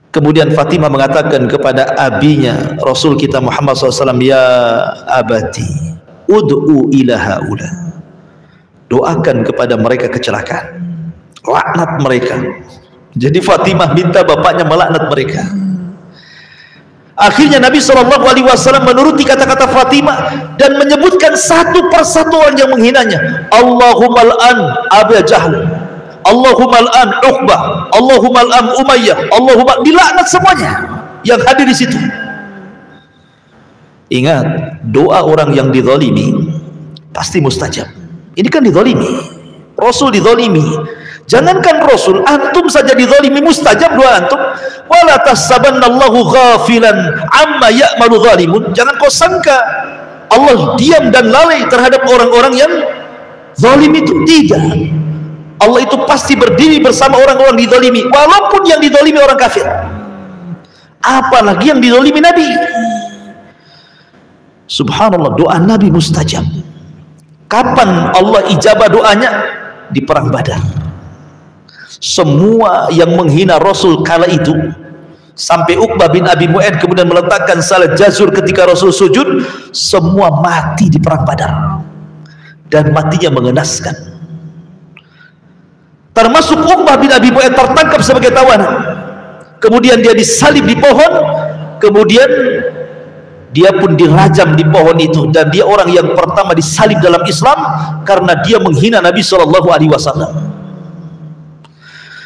Kemudian Fatimah mengatakan kepada abinya Rasul kita Muhammad SAW, ya abati ud'u ila haula, doakan kepada mereka kecelakaan, laknat mereka. Jadi Fatimah minta bapaknya melaknat mereka. Akhirnya Nabi SAW menuruti kata-kata Fatimah dan menyebutkan satu persatu orang yang menghinanya. Allahumma al'an Abu Jahal, Allahumma al'an Uqbah, Allahumma al'an Umayyah, Allahumma, dilaknat semuanya yang hadir di situ. Ingat, doa orang yang dizalimi pasti mustajab. Ini kan dizalimi, Rasul dizalimi. Jangankan Rasul, antum saja dizalimi, mustajab doa antum. Wala tahsabannallahu ghafilan amma ya'malu zalimun. Jangan kau sangka Allah diam dan lalai terhadap orang-orang yang zalim itu. Tidak. Allah itu pasti berdiri bersama orang-orang dizalimi, walaupun yang dizalimi orang kafir. Apalagi yang dizalimi Nabi. Subhanallah, doa Nabi mustajab. Kapan Allah ijabah doanya? Di perang Badar. Semua yang menghina Rasul kala itu, sampai Uqbah bin Abi Mu'aid kemudian meletakkan salah jazur ketika Rasul sujud, semua mati di perang Badar, dan matinya mengenaskan. Termasuk Uqbah bin Abi Mu'aid tertangkap sebagai tawanan, kemudian dia disalib di pohon, kemudian dia pun dirajam di pohon itu, dan dia orang yang pertama disalib dalam Islam karena dia menghina Nabi SAW.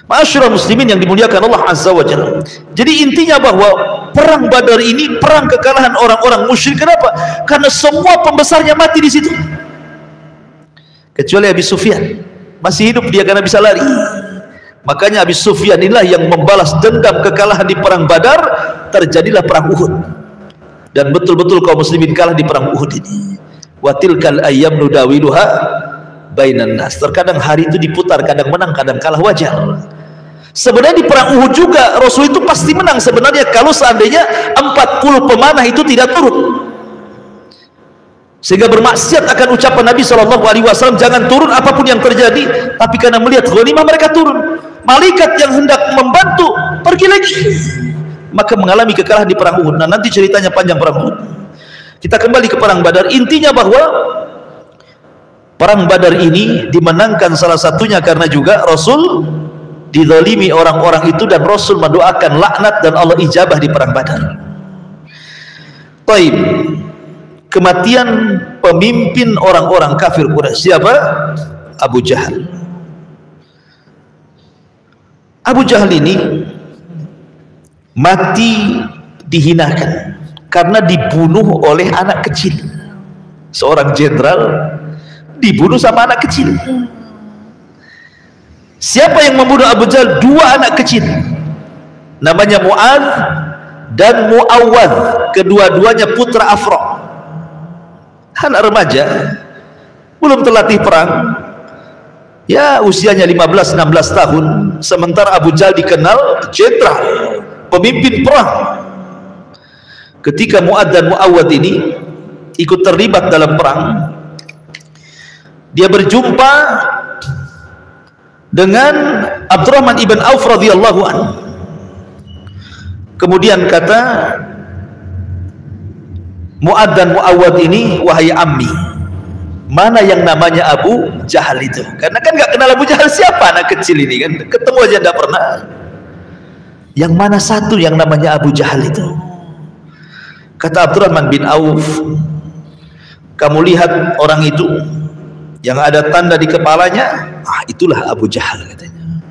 Ma'asyiral muslimin yang dimuliakan Allah Azza wa Jalla. Jadi intinya bahwa perang Badar ini perang kekalahan orang-orang musyrik. Kenapa? Karena semua pembesarnya mati di situ, kecuali Abi Sufyan masih hidup, dia karena bisa lari. Makanya Abi Sufyan inilah yang membalas dendam kekalahan di perang Badar. Terjadilah perang Uhud, dan betul-betul kaum muslimin kalah di perang Uhud ini. Wa tilkal ayyam nudawiluha bainan nas. Terkadang hari itu diputar, kadang menang, kadang kalah, wajar. Sebenarnya di perang Uhud juga Rasul itu pasti menang sebenarnya kalau seandainya 40 pemanah itu tidak turun, sehingga bermaksiat akan ucapan Nabi SAW, jangan turun apapun yang terjadi. Tapi karena melihat ghanimah mereka turun. Malaikat yang hendak membantu pergi lagi, maka mengalami kekalahan di perang Uhud. Nah, nanti ceritanya panjang perang Uhud. Kita kembali ke perang Badar. Intinya bahwa perang Badar ini dimenangkan salah satunya karena juga Rasul dizalimi orang-orang itu, dan Rasul mendoakan laknat dan Allah ijabah di perang Badar. Taib, kematian pemimpin orang-orang kafir Quraisy siapa? Abu Jahal. Abu Jahal ini mati dihinakan karena dibunuh oleh anak kecil. Seorang jenderal dibunuh sama anak kecil. Siapa yang membunuh Abu Jahal? Dua anak kecil, namanya Mu'adz dan Mu'awwadz, kedua-duanya putra Afra, anak remaja, belum terlatih perang, ya usianya 15-16 tahun. Sementara Abu Jahal dikenal jenderal, pemimpin perang. Ketika Mu'adz dan Mu'awwadz ini ikut terlibat dalam perang, dia berjumpa dengan Abdurrahman ibn Auf radhiyallahu anhu. Kemudian kata Mu'adz dan Mu'awwadz ini, wahai ammi, mana yang namanya Abu Jahal itu? Karena kan nggak kenal Abu Jahal siapa, anak kecil ini kan, ketemu aja nggak pernah. Yang mana satu yang namanya Abu Jahal itu? Kata Abdurrahman bin Auf, kamu lihat orang itu yang ada tanda di kepalanya, itulah Abu Jahal katanya.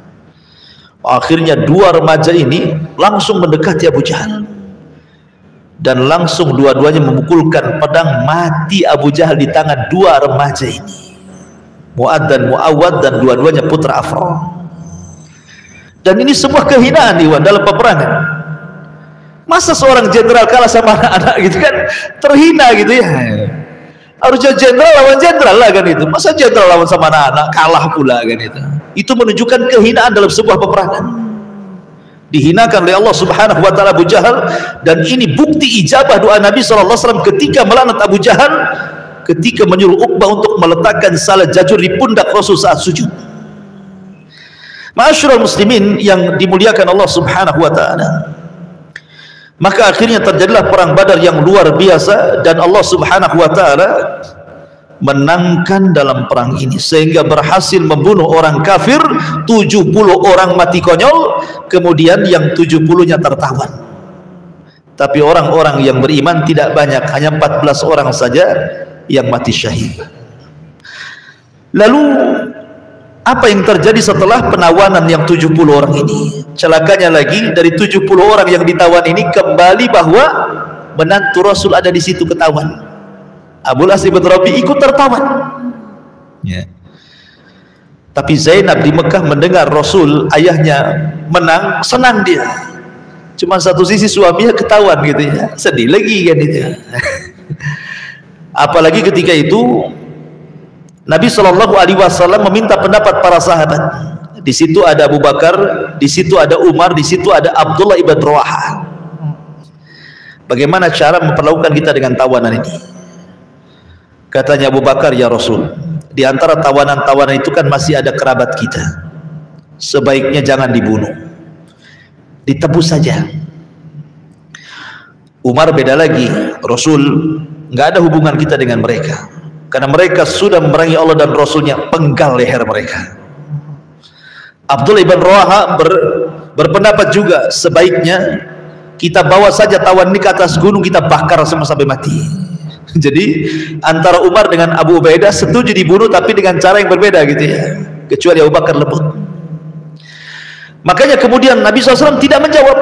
Akhirnya dua remaja ini langsung mendekati Abu Jahal dan langsung dua-duanya memukulkan pedang, mati Abu Jahal di tangan dua remaja ini, Mu'adz dan Mu'awwadz, dan dua-duanya putra Afra. Dan ini sebuah kehinaan Iwan dalam peperangan. Masa seorang jenderal kalah sama anak-anak gitu kan, terhina gitu ya. Harusnya jenderal lawan jenderal lah kan itu. Masa jenderal lawan sama anak-anak kalah pula kan itu. Itu menunjukkan kehinaan dalam sebuah peperangan. Dihinakan oleh Allah Subhanahu wa taala Abu Jahal, dan ini bukti ijabah doa Nabi sallallahu alaihi wasallam ketika melaknat Abu Jahal, ketika menyuruh Uqbah untuk meletakkan salah jajur di pundak Rasul saat sujud. Ma'asyiral muslimin yang dimuliakan Allah Subhanahu wa taala. Maka akhirnya terjadilah perang Badar yang luar biasa, dan Allah Subhanahu wa taala menangkan dalam perang ini sehingga berhasil membunuh orang kafir 70 orang mati konyol, kemudian yang 70-nya tertawan. Tapi orang-orang yang beriman tidak banyak, hanya 14 orang saja yang mati syahid. Lalu apa yang terjadi setelah penawanan yang 70 orang ini? Celakanya lagi, dari 70 orang yang ditawan ini kembali bahwa menantu Rasul ada di situ ketahuan. Abul As bin Rabi ikut tertawan. Ya. Tapi Zainab di Mekah mendengar Rasul ayahnya menang, senang dia. Cuma satu sisi suaminya ketahuan gitu ya, sedih lagi kan itu. Apalagi ketika itu Nabi Shallallahu Alaihi Wasallam meminta pendapat para sahabat. Di situ ada Abu Bakar, di situ ada Umar, di situ ada Abdullah ibn Rawahah. Bagaimana cara memperlakukan kita dengan tawanan ini? Katanya Abu Bakar, ya Rasul, di antara tawanan-tawanan itu kan masih ada kerabat kita. Sebaiknya jangan dibunuh, ditebus saja. Umar beda lagi, Rasul, nggak ada hubungan kita dengan mereka, karena mereka sudah memerangi Allah dan Rasulnya, penggal leher mereka. Abdullah ibn Rawahah berpendapat juga, sebaiknya kita bawa saja tawan ini ke atas gunung, kita bakar sampai mati. Jadi antara Umar dengan Abu Ubaidah setuju dibunuh, tapi dengan cara yang berbeda gitu ya, kecuali Abu Bakar lembut. Makanya kemudian Nabi SAW tidak menjawab,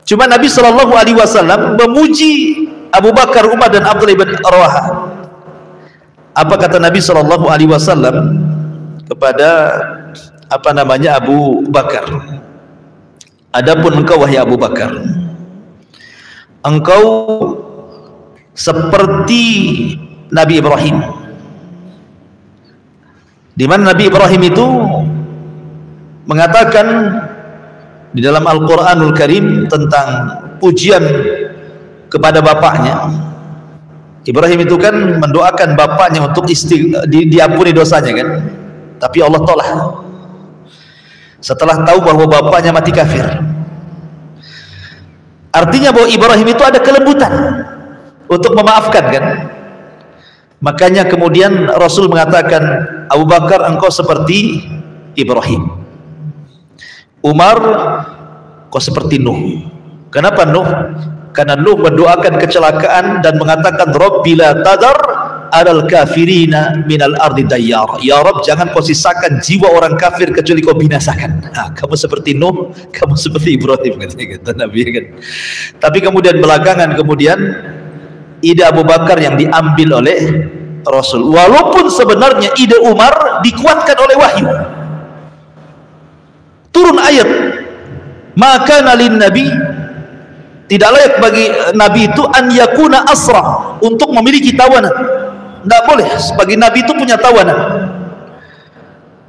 cuma Nabi SAW memuji Abu Bakar, Umar, dan Abdullah ibn Rawahah. Apa kata Nabi SAW kepada Abu Bakar? Adapun engkau wahai Abu Bakar, engkau seperti Nabi Ibrahim, di mana Nabi Ibrahim itu mengatakan di dalam Al-Quranul Karim tentang pujian kepada bapaknya. Ibrahim itu kan mendoakan bapaknya untuk diampuni dosanya kan, tapi Allah tolak setelah tahu bahwa bapaknya mati kafir. Artinya bahwa Ibrahim itu ada kelembutan untuk memaafkan kan. Makanya kemudian Rasul mengatakan, Abu Bakar, engkau seperti Ibrahim. Umar, kau seperti Nuh. Kenapa Nuh? Karena Nuh mendoakan kecelakaan dan mengatakan, Rabbila tadar alal kafirina minal ardi dayyar. Ya Rabb, jangan kau sisakan jiwa orang kafir kecuali kau binasakan. Nah, kamu seperti Nuh, kamu seperti Ibrahim, kata Nabi kan. Tapi kemudian belakangan ide Abu Bakar yang diambil oleh Rasul, walaupun sebenarnya ide Umar dikuatkan oleh wahyu. Turun ayat, maka nalin Nabi, tidak layak bagi Nabi itu an yakuna asra, untuk memiliki tawanan. Tidak boleh bagi Nabi itu punya tawanan.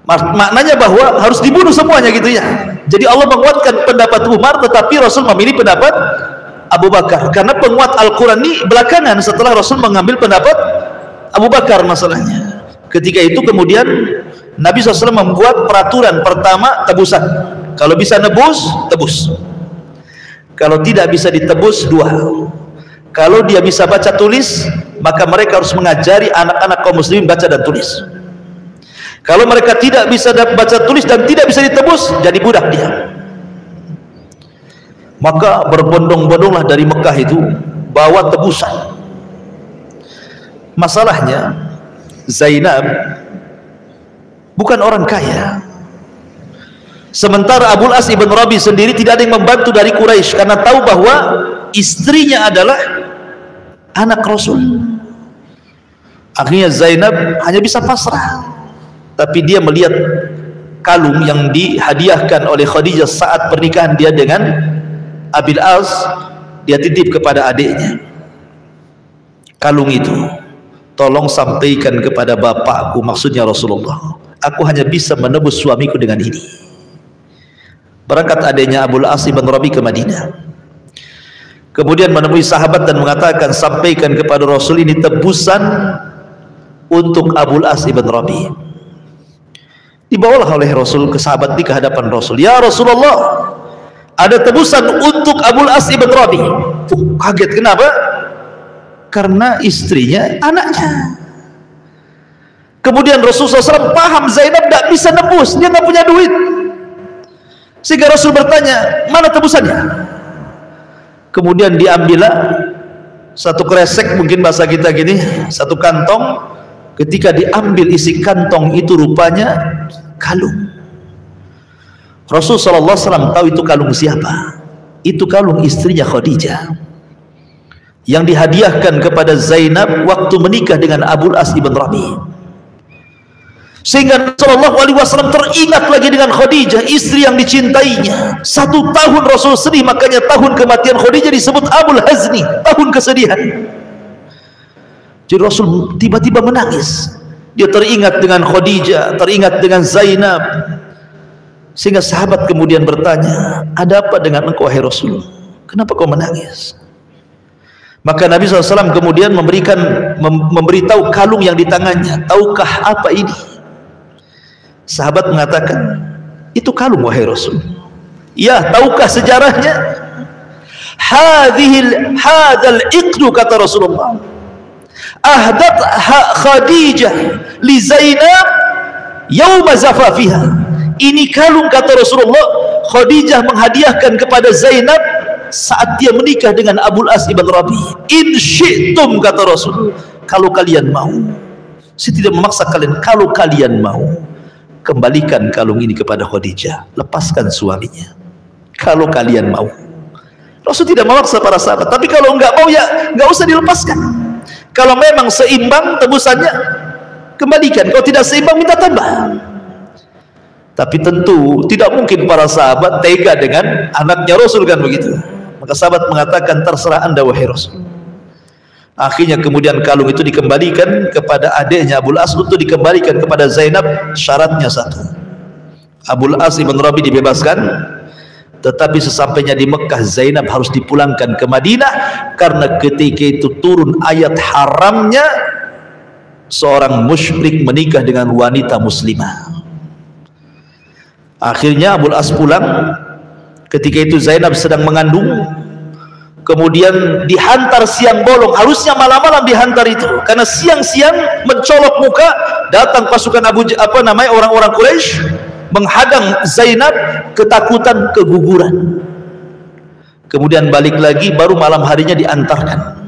Maknanya bahwa harus dibunuh semuanya gitu ya. Jadi Allah menguatkan pendapat Umar, tetapi Rasul memilih pendapat Abu Bakar, karena penguat Al-Quran ini belakangan setelah Rasul mengambil pendapat Abu Bakar masalahnya. Ketika itu kemudian Nabi SAW membuat peraturan pertama, tebusan. Kalau bisa nebus, tebus. Kalau tidak bisa ditebus, 2. Kalau dia bisa baca tulis, maka mereka harus mengajari anak-anak kaum muslimin baca dan tulis. Kalau mereka tidak bisa baca tulis dan tidak bisa ditebus, jadi budak dia. Maka berbondong-bondonglah dari Mekah itu bawa tebusan. Masalahnya Zainab bukan orang kaya, sementara Abul As ibn Rabi sendiri tidak ada yang membantu dari Quraisy, karena tahu bahwa istrinya adalah anak Rasul. Akhirnya Zainab hanya bisa pasrah, tapi dia melihat kalung yang dihadiahkan oleh Khadijah saat pernikahan dia dengan Abil As, dia titip kepada adiknya, kalung itu tolong sampaikan kepada bapakku, maksudnya Rasulullah, aku hanya bisa menebus suamiku dengan ini. Berangkat adiknya Abul As ibn Rabi ke Madinah, kemudian menemui sahabat dan mengatakan, sampaikan kepada Rasul, ini tebusan untuk Abul As ibn Rabi. Dibawalah oleh Rasul ke sahabat di hadapan Rasul, ya Rasulullah, ada tebusan untuk Abul As ibn Rabi. Kaget, kenapa? Karena istrinya anaknya. Kemudian Rasulullah SAW paham Zainab tidak bisa nebus, dia nggak punya duit, sehingga Rasul bertanya, mana tebusannya? Kemudian diambillah satu kresek, mungkin bahasa kita gini, satu kantong. Ketika diambil isi kantong itu rupanya kalung. Rasulullah SAW tahu itu kalung siapa? Itu kalung istrinya Khadijah yang dihadiahkan kepada Zainab waktu menikah dengan Abul As ibn Rabi. Sehingga Sallallahu Alaihi Wasallam teringat lagi dengan Khadijah, istri yang dicintainya. 1 tahun Rasul sedih, makanya tahun kematian Khadijah disebut Abul Hazni, tahun kesedihan. Jadi Rasul tiba-tiba menangis, dia teringat dengan Khadijah, teringat dengan Zainab. Sehingga sahabat kemudian bertanya, ada apa dengan engkau wahai Rasul? Kenapa kau menangis? Maka Nabi SAW kemudian memberitahu kalung yang di tangannya. Tahukah apa ini? Sahabat mengatakan, itu kalung wahai Rasul. Ya, tahukah sejarahnya? Hadzal iqdu, kata Rasulullah, ahdat Khadijah li Zainab yauma zafafiha. Ini kalung, kata Rasulullah, Khadijah menghadiahkan kepada Zainab saat dia menikah dengan Abul As ibn Rabi. In syi'tum, kata Rasul, kalau kalian mau, saya tidak memaksa kalian, kalau kalian mau, kembalikan kalung ini kepada Khadijah, lepaskan suaminya kalau kalian mau. Rasul tidak memaksa para sahabat, tapi kalau enggak mau ya enggak usah dilepaskan. Kalau memang seimbang tebusannya, kembalikan. Kalau tidak seimbang, minta tambah. Tapi tentu tidak mungkin para sahabat tega dengan anaknya Rasul, kan begitu. Maka sahabat mengatakan, terserah anda wahai Rasul. Akhirnya kemudian kalung itu dikembalikan kepada adiknya Abul As untuk dikembalikan kepada Zainab. Syaratnya 1, Abul As ibn Rabi dibebaskan, tetapi sesampainya di Mekah Zainab harus dipulangkan ke Madinah, karena ketika itu turun ayat haramnya seorang musyrik menikah dengan wanita muslimah. Akhirnya Abul As pulang. Ketika itu Zainab sedang mengandung, kemudian dihantar siang bolong. Harusnya malam-malam dihantar itu, karena siang-siang mencolok muka, datang pasukan orang-orang Quraisy menghadang Zainab, ketakutan, keguguran. Kemudian balik lagi, baru malam harinya diantarkan.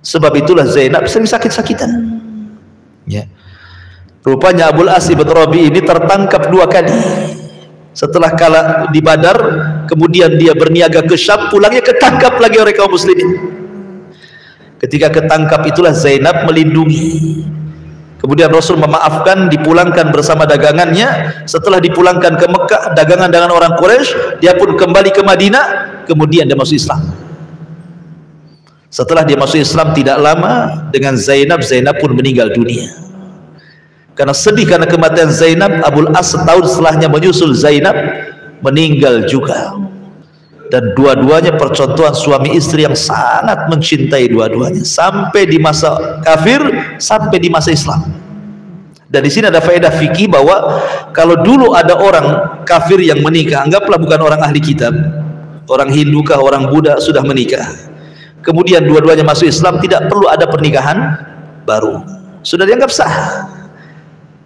Sebab itulah Zainab sering sakit-sakitan. Ya. Rupanya Abul As ibn Rabi ini tertangkap 2 kali. Setelah kalah di Badar, kemudian dia berniaga ke Syam, pulangnya ketangkap lagi oleh kaum muslimin. Ketika ketangkap itulah Zainab melindungi. Kemudian Rasul memaafkan, dipulangkan bersama dagangannya. Setelah dipulangkan ke Mekah, dagangan-dagangan orang Quraisy, dia pun kembali ke Madinah. Kemudian dia masuk Islam. Setelah dia masuk Islam tidak lama dengan Zainab, Zainab pun meninggal dunia. Karena sedih karena kematian Zainab, Abul As setahun setelahnya menyusul Zainab, meninggal juga. Dan dua-duanya percontohan suami istri yang sangat mencintai dua-duanya, sampai di masa kafir, sampai di masa Islam. Dan di sini ada faedah fikih bahwa kalau dulu ada orang kafir yang menikah, anggaplah bukan orang ahli kitab, orang Hindu kah, orang Buddha, sudah menikah, kemudian dua-duanya masuk Islam, tidak perlu ada pernikahan baru, sudah dianggap sah.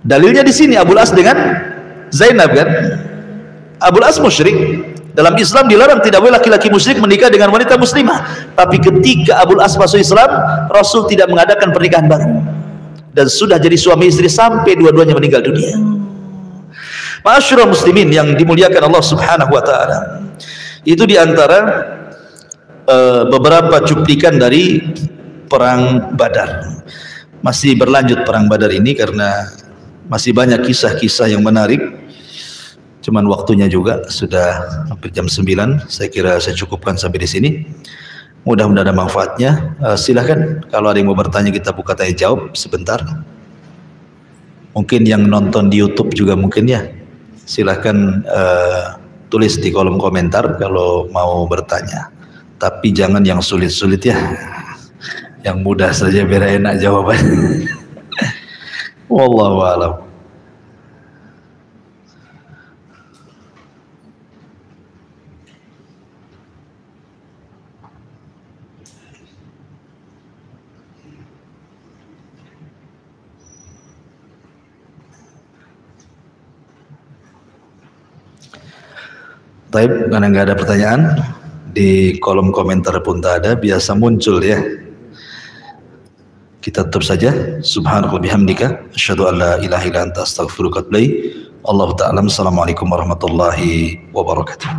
Dalilnya di sini Abul As dengan Zainab kan. Abul As musyrik. Dalam Islam dilarang, tidak boleh laki-laki musyrik menikah dengan wanita muslimah. Tapi ketika Abul As masuk Islam, Rasul tidak mengadakan pernikahan baru. Dan sudah jadi suami istri sampai dua-duanya meninggal dunia. Ma'asyiral muslimin yang dimuliakan Allah Subhanahu wa taala. Itu diantara beberapa cuplikan dari perang Badar. Masih berlanjut perang Badar ini karena masih banyak kisah-kisah yang menarik. Cuman waktunya juga sudah hampir jam 9. Saya kira saya cukupkan sampai di sini. Mudah-mudahan ada manfaatnya. Silahkan kalau ada yang mau bertanya, kita buka tanya jawab sebentar. Mungkin yang nonton di YouTube juga mungkin ya. Silahkan tulis di kolom komentar kalau mau bertanya. Tapi jangan yang sulit-sulit ya. Yang mudah saja biar enak jawabannya. Wallahu a'lam. Baik, karena nggak ada pertanyaan, di kolom komentar pun tak ada, biasa muncul ya. Kita tutup saja. Subhanallah bihamdika, asyhadu an la ilaha illa anta astaghfiruka wa atubu ilaik. Allahu ta'ala. Assalamualaikum warahmatullahi wabarakatuh.